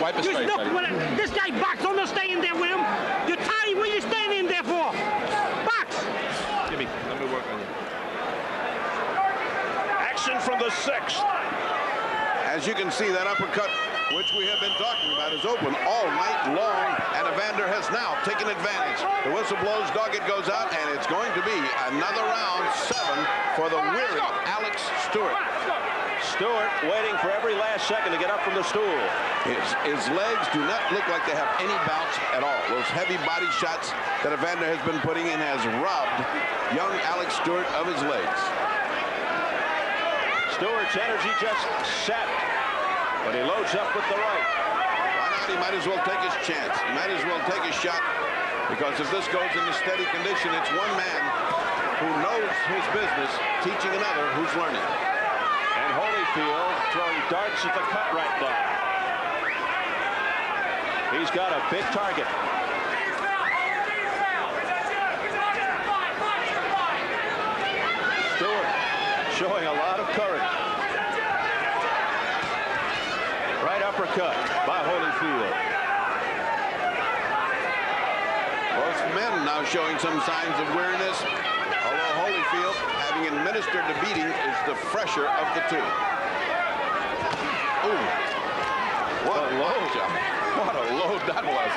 [SPEAKER 5] Wipe his face.
[SPEAKER 3] Look, this guy box. Don't stay in there with him. You're tired. What are you standing in there for? Box.
[SPEAKER 5] Jimmy, let me work on you.
[SPEAKER 1] Action from the 6th.
[SPEAKER 2] As you can see, that uppercut, which we have been talking about, is open all night long, and Evander has now taken advantage. The whistle blows, Doggett goes out, and it's going to be another round 7 for the weary Alex Stewart.
[SPEAKER 1] Stewart waiting for every last second to get up from the stool.
[SPEAKER 2] His legs do not look like they have any bounce at all. Those heavy body shots that Evander has been putting in has robbed young Alex Stewart of his legs.
[SPEAKER 1] Stewart's energy just set, but he loads up with the right.
[SPEAKER 2] Why not? He might as well take his chance. He might as well take a shot, because if this goes in a steady condition, it's one man who knows his business teaching another who's learning.
[SPEAKER 1] And Holyfield throwing darts at the cut right now. He's got a big target. Stewart showing a lot of courage. Right uppercut by Holyfield.
[SPEAKER 2] Both men now showing some signs of weariness, although Holyfield, having administered the beating, is the fresher of the two. Ooh. What a load, John. What a load that was.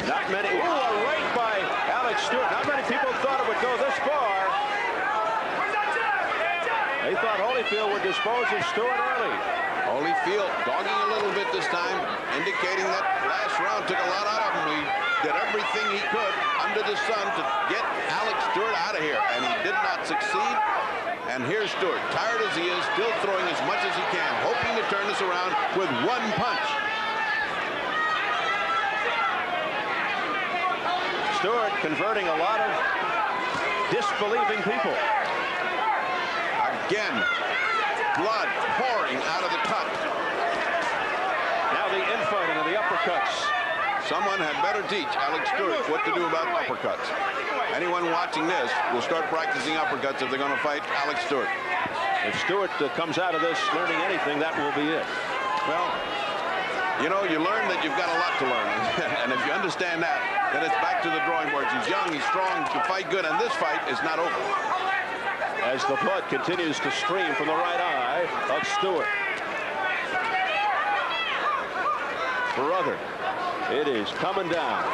[SPEAKER 1] Not many. Ooh, a right by Alex Stewart. Not many people thought it would go this far. They thought Holyfield would dispose of Stewart early.
[SPEAKER 2] Holyfield dogging a little bit this time, indicating that last round took a lot out of him. He did everything he could under the sun to get Alex Stewart out of here, and he did not succeed. And here's Stewart, tired as he is, still throwing as much as he can, hoping to turn this around with one punch.
[SPEAKER 1] Stewart converting a lot of disbelieving people.
[SPEAKER 2] Again, blood pouring out of the cut.
[SPEAKER 1] Now the infighting and the uppercuts.
[SPEAKER 2] Someone had better teach Alex Stewart what to do about uppercuts. Anyone watching this will start practicing uppercuts if they're going to fight Alex Stewart.
[SPEAKER 1] If Stewart comes out of this learning anything, that will be it.
[SPEAKER 2] Well, you know, you learn that you've got a lot to learn. And if you understand that, then it's back to the drawing boards. He's young, he's strong, he can fight good, and this fight is not over.
[SPEAKER 1] As the blood continues to stream from the right eye of Stewart. Brother, it is coming down.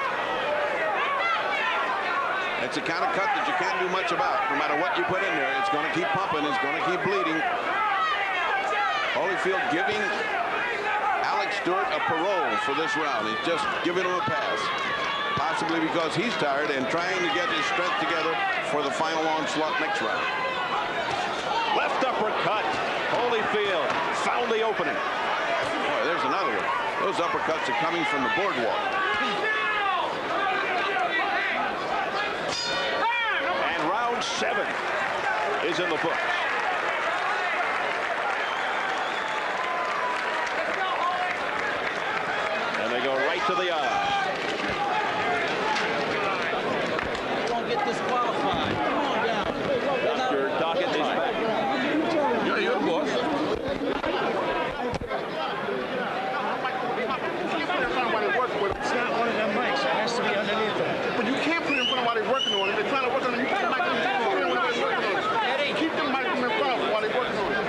[SPEAKER 2] It's a kind of cut that you can't do much about. No matter what you put in there, it's going to keep pumping, it's going to keep bleeding. Holyfield giving Alex Stewart a parole for this round. He's just giving him a pass. Possibly because he's tired and trying to get his strength together for the final onslaught next round.
[SPEAKER 1] Left uppercut. Holyfield found the opening.
[SPEAKER 2] Boy, there's another one. Those uppercuts are coming from the boardwalk.
[SPEAKER 1] And round 7 is in the books. And they go right to the eye.
[SPEAKER 7] You won't get disqualified. Come on down.
[SPEAKER 1] Dr. Doggett is back.
[SPEAKER 7] Yeah, you're the boss.
[SPEAKER 22] It's not one of them mics. It has to be underneath that. But you can't put it in front of while they're working on it. They're trying to work on it. You put the mic in front of it while they're working on it. Keep the mic in front of it while they're working on it.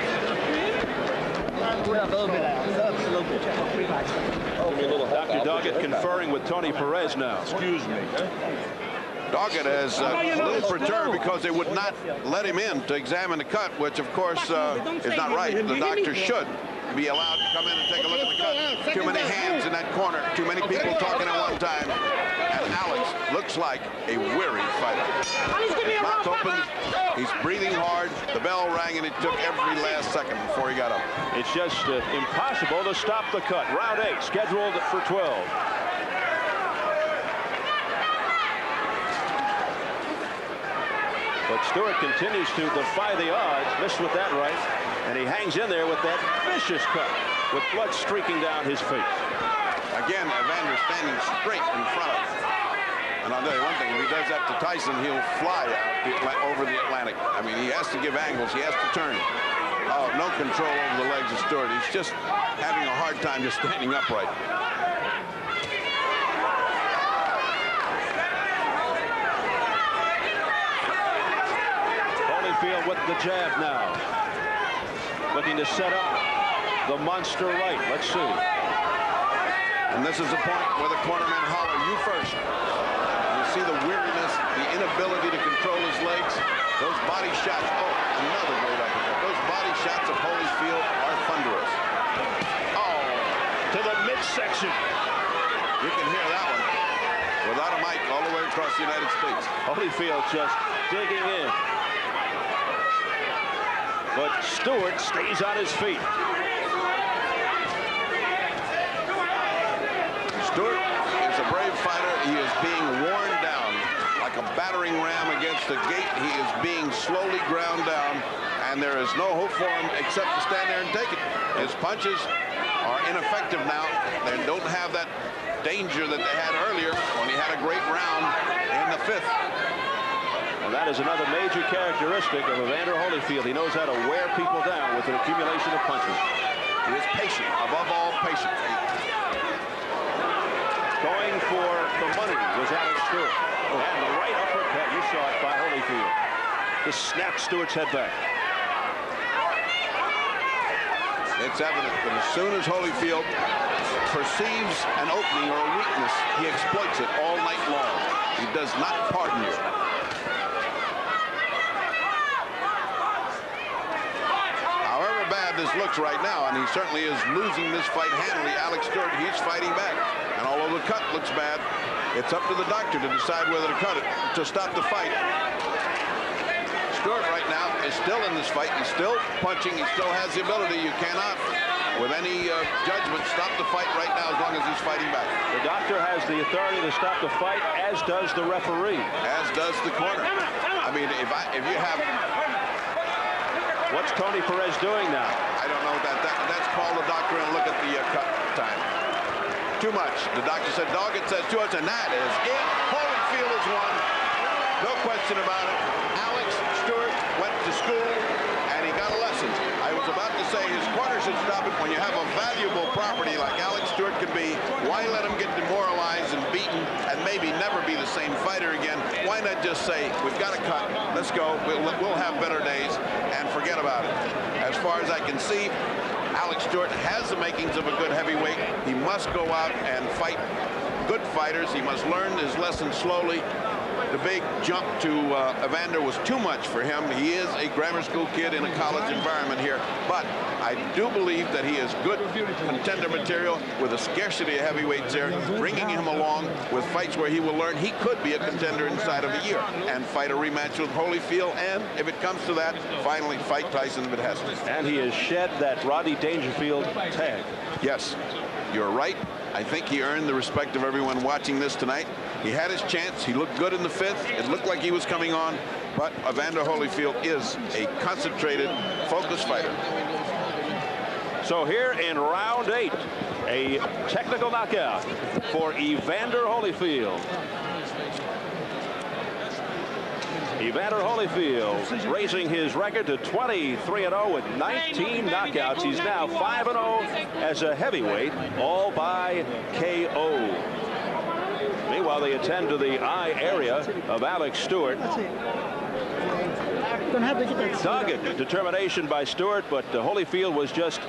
[SPEAKER 1] Dr. Doggett conferring with Tony Perez now.
[SPEAKER 22] Excuse me.
[SPEAKER 2] Doggett is a little perturbed because they would not let him in to examine the cut, which of course is not right. The doctor should be allowed to come in and take a look at the cut. Too many hands in that corner, too many people talking at one time. And Alex looks like a weary fighter. His mouth open, he's breathing hard. The bell rang and it took every last second before he got up.
[SPEAKER 1] It's just impossible to stop the cut. Round 8 scheduled for 12. But Stewart continues to defy the odds. Missed with that right. And he hangs in there with that vicious cut with blood streaking down his face.
[SPEAKER 2] Again, Evander standing straight in front of him. And I'll tell you one thing, if he does that to Tyson, he'll fly out over the Atlantic. I mean, he has to give angles. He has to turn. Oh, no control over the legs of Stewart. He's just having a hard time just standing upright.
[SPEAKER 1] Holyfield with the jab now. Looking to set up the monster right. Let's see.
[SPEAKER 2] And this is the point where the cornermen holler, you first. You see the weariness, the inability to control his legs. Those body shots, oh, another great uppercut. Those body shots of Holyfield are thunderous. Oh,
[SPEAKER 1] to the midsection.
[SPEAKER 2] You can hear that one without a mic all the way across the United States.
[SPEAKER 1] Holyfield just digging in. But Stewart stays on his feet.
[SPEAKER 2] Stewart is a brave fighter. He is being worn down like a battering ram against a gate. He is being slowly ground down, and there is no hope for him except to stand there and take it. His punches are ineffective now. They don't have that danger that they had earlier when he had a great round in the 5th.
[SPEAKER 1] And that is another major characteristic of Evander Holyfield. He knows how to wear people down with an accumulation of punches.
[SPEAKER 2] He is patient, above all patient.
[SPEAKER 1] Going for the money was Alex Stewart. And the right uppercut, you saw it by Holyfield. Just snapped Stewart's head back.
[SPEAKER 2] It's evident that as soon as Holyfield perceives an opening or a weakness, he exploits it all night long. He does not pardon you. This looks right now, and he certainly is losing this fight handily. Alex Stewart, he's fighting back, and although the cut looks bad, it's up to the doctor to decide whether to cut it to stop the fight. Stewart right now is still in this fight. He's still punching. He still has the ability. You cannot, with any judgment, stop the fight right now as long as he's fighting back.
[SPEAKER 1] The doctor has the authority to stop the fight, as does the referee.
[SPEAKER 2] As does the corner. I mean, if you have...
[SPEAKER 1] What's Tony Perez doing now?
[SPEAKER 2] I don't know. That's call the doctor and look at the cut time. Too much. The doctor said, dog, it says 2 outs, and that is it. Holyfield has won. No question about it. Alex Stewart went to school, and he got a lesson. I was about to say his corner should stop it. When you have a valuable property like Alex Stewart can be, why let him get demoralized and beaten and maybe never be the same fighter again? Why not just say, we've got to cut, let's go, we'll have better days, and forget about it. As far as I can see, Alex Stewart has the makings of a good heavyweight. He must go out and fight good fighters. He must learn his lesson slowly. The big jump to Evander was too much for him. He is a grammar school kid in a college environment here, but I do believe that he is good contender material with a scarcity of heavyweights there, bringing him along with fights where he will learn he could be a contender inside of a year and fight a rematch with Holyfield, and if it comes to that, finally fight Tyson if it has to.
[SPEAKER 1] And he has shed that Rodney Dangerfield tag.
[SPEAKER 2] Yes, you're right. I think he earned the respect of everyone watching this tonight. He had his chance. He looked good in the 5th. It looked like he was coming on, but Evander Holyfield is a concentrated, focused fighter.
[SPEAKER 1] So here in round 8, a technical knockout for Evander Holyfield. Evander Holyfield raising his record to 23-0 with 19 knockouts. He's now 5-0 as a heavyweight, all by KO. Meanwhile, they attend to the eye area of Alex Stewart. Dogged determination by Stewart, but Holyfield was just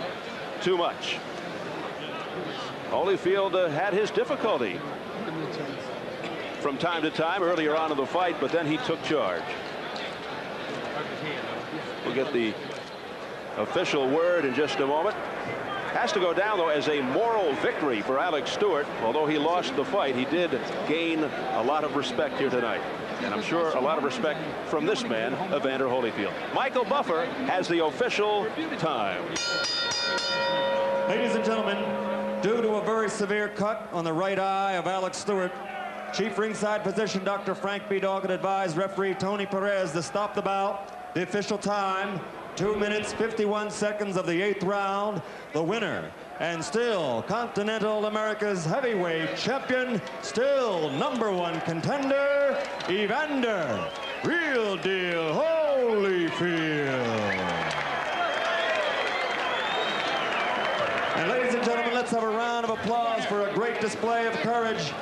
[SPEAKER 1] too much. Holyfield had his difficulty from time to time earlier on in the fight, but then he took charge. We'll get the official word in just a moment. Has to go down, though, as a moral victory for Alex Stewart. Although he lost the fight, he did gain a lot of respect here tonight. And I'm sure a lot of respect from this man, Evander Holyfield. Michael Buffer has the official time.
[SPEAKER 20] Ladies and gentlemen, due to a very severe cut on the right eye of Alex Stewart, Chief Ringside Physician Dr. Frank B. Doggett advised referee Tony Perez to stop the bout. The official time, 2 minutes, 51 seconds of the 8th round. The winner, and still Continental America's heavyweight champion, still #1 contender, Evander Real Deal Holyfield. And ladies and gentlemen, let's have a round of applause for a great display of courage.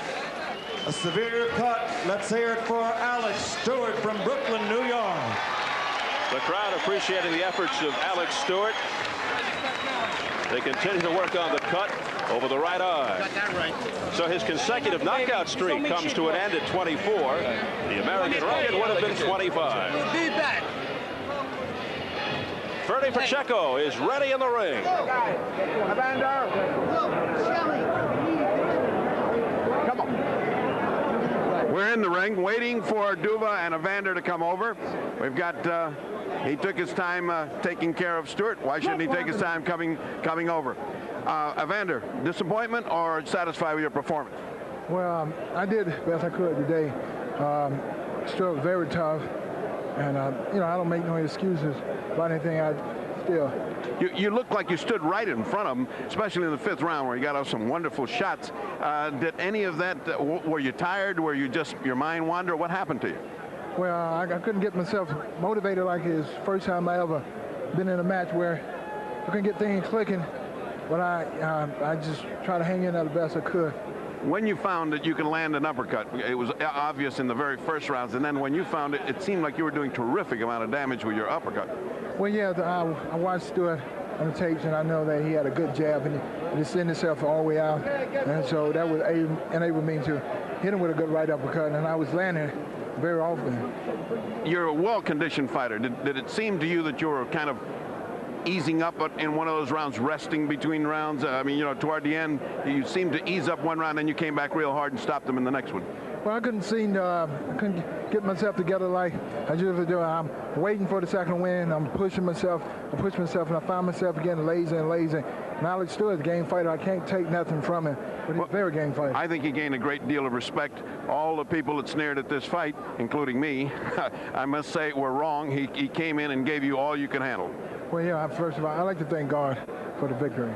[SPEAKER 20] A severe cut. Let's hear it for Alex Stewart from Brooklyn, New York.
[SPEAKER 1] The crowd appreciating the efforts of Alex Stewart. They continue to work on the cut over the right eye.
[SPEAKER 3] Got that right.
[SPEAKER 1] So his consecutive knockout streak comes to an end at 24. The American record would have been 25.
[SPEAKER 3] Be back.
[SPEAKER 1] Ferdy Pacheco is ready in the ring.
[SPEAKER 2] Come on. We're in the ring waiting for Duva and Evander to come over. We've got, he took his time taking care of Stewart. Why shouldn't he take his time coming over? Evander, disappointment or satisfied with your performance?
[SPEAKER 8] Well, I did the best I could today. Stewart was very tough. And, you know, I don't make no excuses about anything.
[SPEAKER 2] You look like you stood right in front of him, especially in the 5th round where you got off some wonderful shots. Did any of that, were you tired? Were you just, your mind wander? What happened to you?
[SPEAKER 8] Well, I couldn't get myself motivated like his first time I ever been in a match where I couldn't get things clicking. But I just tried to hang in there the best I could.
[SPEAKER 2] When you found that you could land an uppercut, it was obvious in the very first rounds, and then when you found it, it seemed like you were doing terrific amount of damage with your uppercut.
[SPEAKER 8] Well, yeah, I watched Stewart on the tapes, and I know that he had a good jab, and it sent himself all the way out, and so that would enable me to hit him with a good right uppercut, and I was landing very often.
[SPEAKER 2] You're a well-conditioned fighter. Did it seem to you that you were kind of easing up in one of those rounds, resting between rounds? I mean, you know, toward the end, you seemed to ease up one round, and you came back real hard and stopped them in the next one.
[SPEAKER 8] Well, I couldn't get myself together like I usually do. I'm waiting for the second win. I'm pushing myself. I push myself, and I find myself again lazy and lazy. And Alex Stewart's a game fighter. I can't take nothing from him, but he's a very game fighter.
[SPEAKER 2] I think he gained a great deal of respect. All the people that sneered at this fight, including me, I must say were wrong. He came in and gave you all you can handle.
[SPEAKER 8] Well, yeah, first of all, I'd like to thank God for the victory.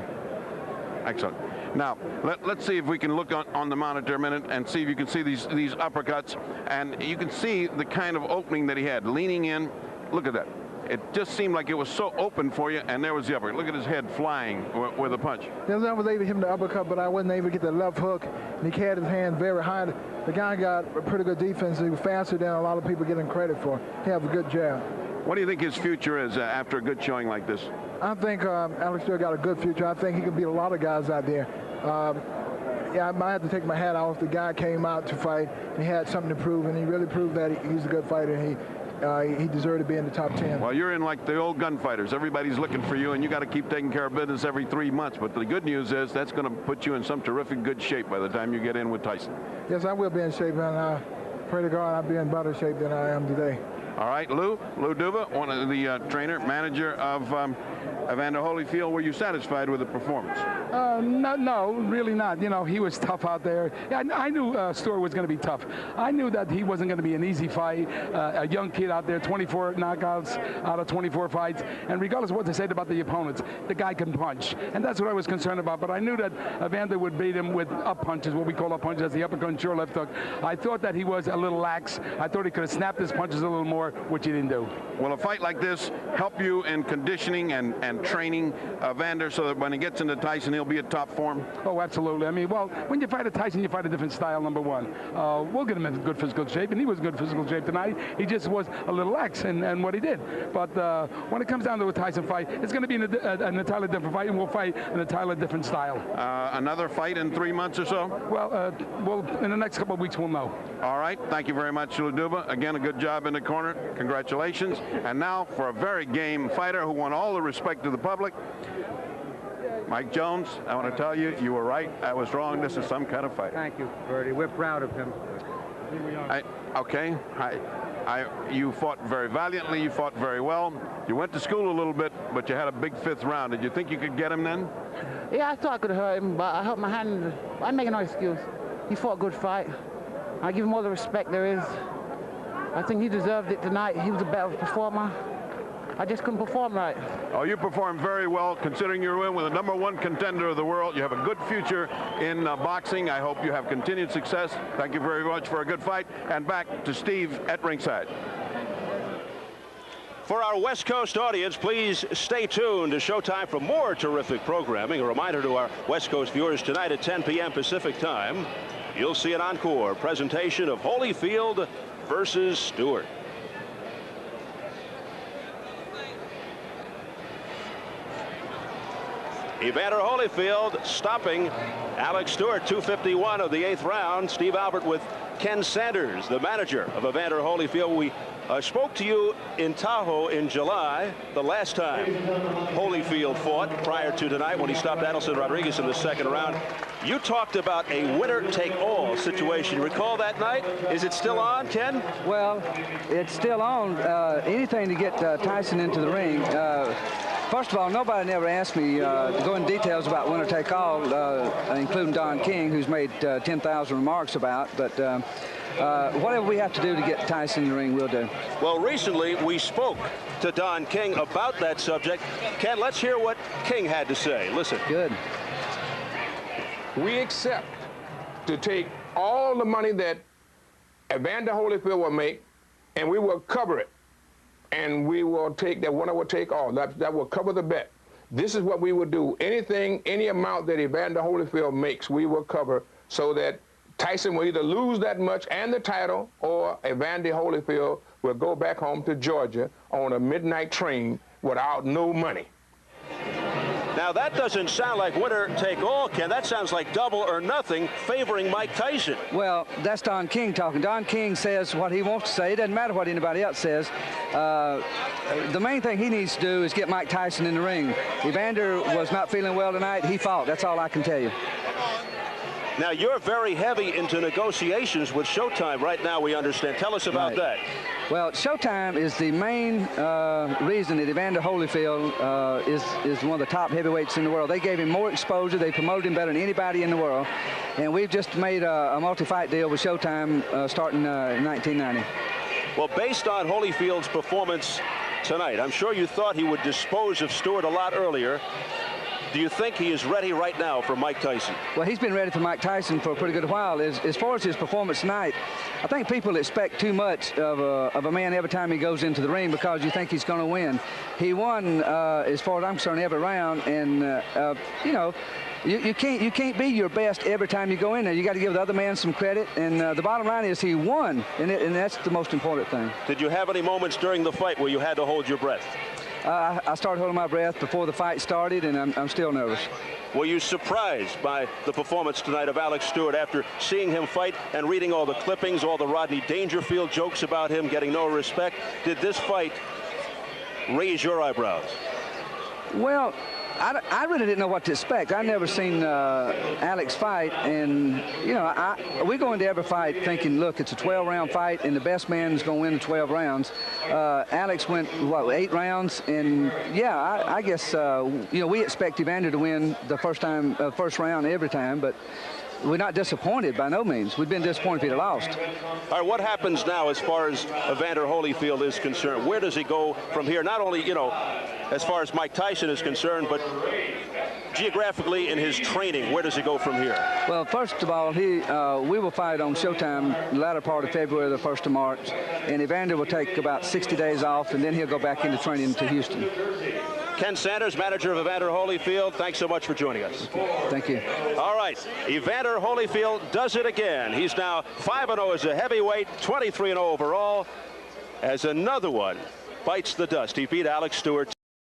[SPEAKER 2] Excellent. Now, let's see if we can look on the monitor a minute and see if you can see these uppercuts. And you can see the kind of opening that he had, leaning in. Look at that. It just seemed like it was so open for you, and there was the uppercut. Look at his head flying with a punch.
[SPEAKER 8] I was able to hit him the uppercut, but I wasn't able to get the left hook, and he carried his hand very high. The guy got a pretty good defense. He was faster than a lot of people get him credit for. He had a good jab.
[SPEAKER 2] What do you think his future is after a good showing like this?
[SPEAKER 8] I think Alex Stewart got a good future. I think he can beat a lot of guys out there. Yeah, I might have to take my hat off. The guy came out to fight. He had something to prove, and he really proved that he's a good fighter. He deserved to be in the top 10.
[SPEAKER 2] Well, you're in like the old gunfighters. Everybody's looking for you, and you got to keep taking care of business every 3 months. But the good news is that's going to put you in some terrific good shape by the time you get in with Tyson.
[SPEAKER 8] Yes, I will be in shape, and I pray to God I'll be in better shape than I am today.
[SPEAKER 2] All right, Lou Duva, one of the manager of Evander Holyfield. Were you satisfied with the performance?
[SPEAKER 9] No, really not. You know, he was tough out there. Yeah, I knew Stewart was going to be tough. I knew that he wasn't going to be an easy fight. A young kid out there, 24 knockouts out of 24 fights. And regardless of what they said about the opponents, the guy can punch. And that's what I was concerned about. But I knew that Evander would beat him with up punches, what we call up punches, the uppercut and sure left hook. I thought that he was a little lax. I thought he could have snapped his punches a little more, which he didn't do.
[SPEAKER 2] Will a fight like this help you in conditioning and training Evander so that when he gets into Tyson, he'll be at top form?
[SPEAKER 9] Oh, absolutely. I mean, well, when you fight a Tyson, you fight a different style, number one. We'll get him in good physical shape, and he was in good physical shape tonight. He just was a little lax in what he did. But when it comes down to a Tyson fight, it's going to be an entirely different fight, and we'll fight an entirely different style.
[SPEAKER 2] Another fight in 3 months or so?
[SPEAKER 9] Well, in the next couple of weeks, we'll know.
[SPEAKER 2] All right. Thank you very much, Lou Duva. Again, a good job in the corner. Congratulations. And now for a very game fighter who won all the respect of the public, Mike Jones. I want to tell you, you were right. I was wrong. This is some kind of fight.
[SPEAKER 10] Thank you, Bertie. We're proud of him.
[SPEAKER 2] You fought very valiantly. You fought very well. You went to school a little bit, but you had a big 5th round. Did you think you could get him then?
[SPEAKER 10] Yeah, I thought I could hurt him, but I hurt my hand. I'm making no excuse. He fought a good fight. I give him all the respect there is. I think he deserved it tonight. He was a better performer. I just couldn't perform right.
[SPEAKER 2] Oh, you performed very well, considering you're in with the #1 contender of the world. You have a good future in boxing. I hope you have continued success. Thank you very much for a good fight. And back to Steve at ringside.
[SPEAKER 1] For our West Coast audience, please stay tuned to Showtime for more terrific programming. A reminder to our West Coast viewers, tonight at 10 p.m. Pacific time, you'll see an encore presentation of Holyfield versus Stewart. Evander Holyfield stopping Alex Stewart, 2:51 of the 8th round. Steve Albert with Ken Sanders, the manager of Evander Holyfield. We spoke to you in Tahoe in July, the last time Holyfield fought prior to tonight when he stopped Adelson Rodriguez in the 2nd round. You talked about a winner-take-all situation. Recall that night? Is it still on, Ken?
[SPEAKER 11] Well, it's still on. Anything to get Tyson into the ring. First of all, nobody never asked me to go in details about winner-take-all, including Don King, who's made 10,000 remarks about. But whatever we have to do to get Tyson in the ring, we'll do.
[SPEAKER 1] Well, recently we spoke to Don King about that subject. Ken, let's hear what King had to say. Listen.
[SPEAKER 11] Good.
[SPEAKER 14] We accept to take all the money that Evander Holyfield will make, and we will cover it. And we will take, that winner will take all. That will cover the bet. This is what we will do. Anything, any amount that Evander Holyfield makes, we will cover so that Tyson will either lose that much and the title, or Evander Holyfield will go back home to Georgia on a midnight train without no money.
[SPEAKER 1] Now, that doesn't sound like winner-take-all, Ken. That sounds like double or nothing favoring Mike Tyson.
[SPEAKER 11] Well, that's Don King talking. Don King says what he wants to say. It doesn't matter what anybody else says. The main thing he needs to do is get Mike Tyson in the ring. Evander was not feeling well tonight. He fought. That's all I can tell you.
[SPEAKER 1] Now, you're very heavy into negotiations with Showtime right now, we understand. Tell us about that.
[SPEAKER 11] Well, Showtime is the main reason that Evander Holyfield is one of the top heavyweights in the world. They gave him more exposure. They promoted him better than anybody in the world. And we've just made a multi-fight deal with Showtime starting in 1990.
[SPEAKER 1] Well, based on Holyfield's performance tonight, I'm sure you thought he would dispose of Stewart a lot earlier. Do you think he is ready right now for Mike Tyson?
[SPEAKER 11] Well, he's been ready for Mike Tyson for a pretty good while. As far as his performance tonight, I think people expect too much of a man every time he goes into the ring because you think he's going to win. He won, as far as I'm concerned, every round, and you know, you can't be your best every time you go in there. You got to give the other man some credit, and the bottom line is he won, and that's the most important thing.
[SPEAKER 1] Did you have any moments during the fight where you had to hold your breath?
[SPEAKER 11] I started holding my breath before the fight started, and I'm still nervous.
[SPEAKER 1] Were you surprised by the performance tonight of Alex Stewart after seeing him fight and reading all the clippings, all the Rodney Dangerfield jokes about him getting no respect? Did this fight raise your eyebrows?
[SPEAKER 11] Well, I really didn't know what to expect. I'd never seen Alex fight, and you know, we go into every fight thinking, look, it's a 12-round fight, and the best man is going to win the 12 rounds. Alex went, what, 8 rounds, and yeah, I guess you know, we expect Evander to win the first round every time, but we're not disappointed by no means. We've been disappointed if he'd have lost.
[SPEAKER 1] All right, what happens now as far as Evander Holyfield is concerned? Where does he go from here? Not only, you know, as far as Mike Tyson is concerned, but geographically in his training, where does he go from here?
[SPEAKER 11] Well, first of all, we will fight on Showtime the latter part of February, the 1st of March, and Evander will take about 60 days off, and then he'll go back into training to Houston.
[SPEAKER 1] Ken Sanders, manager of Evander Holyfield, thanks so much for joining us.
[SPEAKER 11] Thank you.
[SPEAKER 1] All right, Evander Holyfield does it again. He's now 5-0 as a heavyweight, 23-0 overall, as another one bites the dust. He beat Alex Stewart.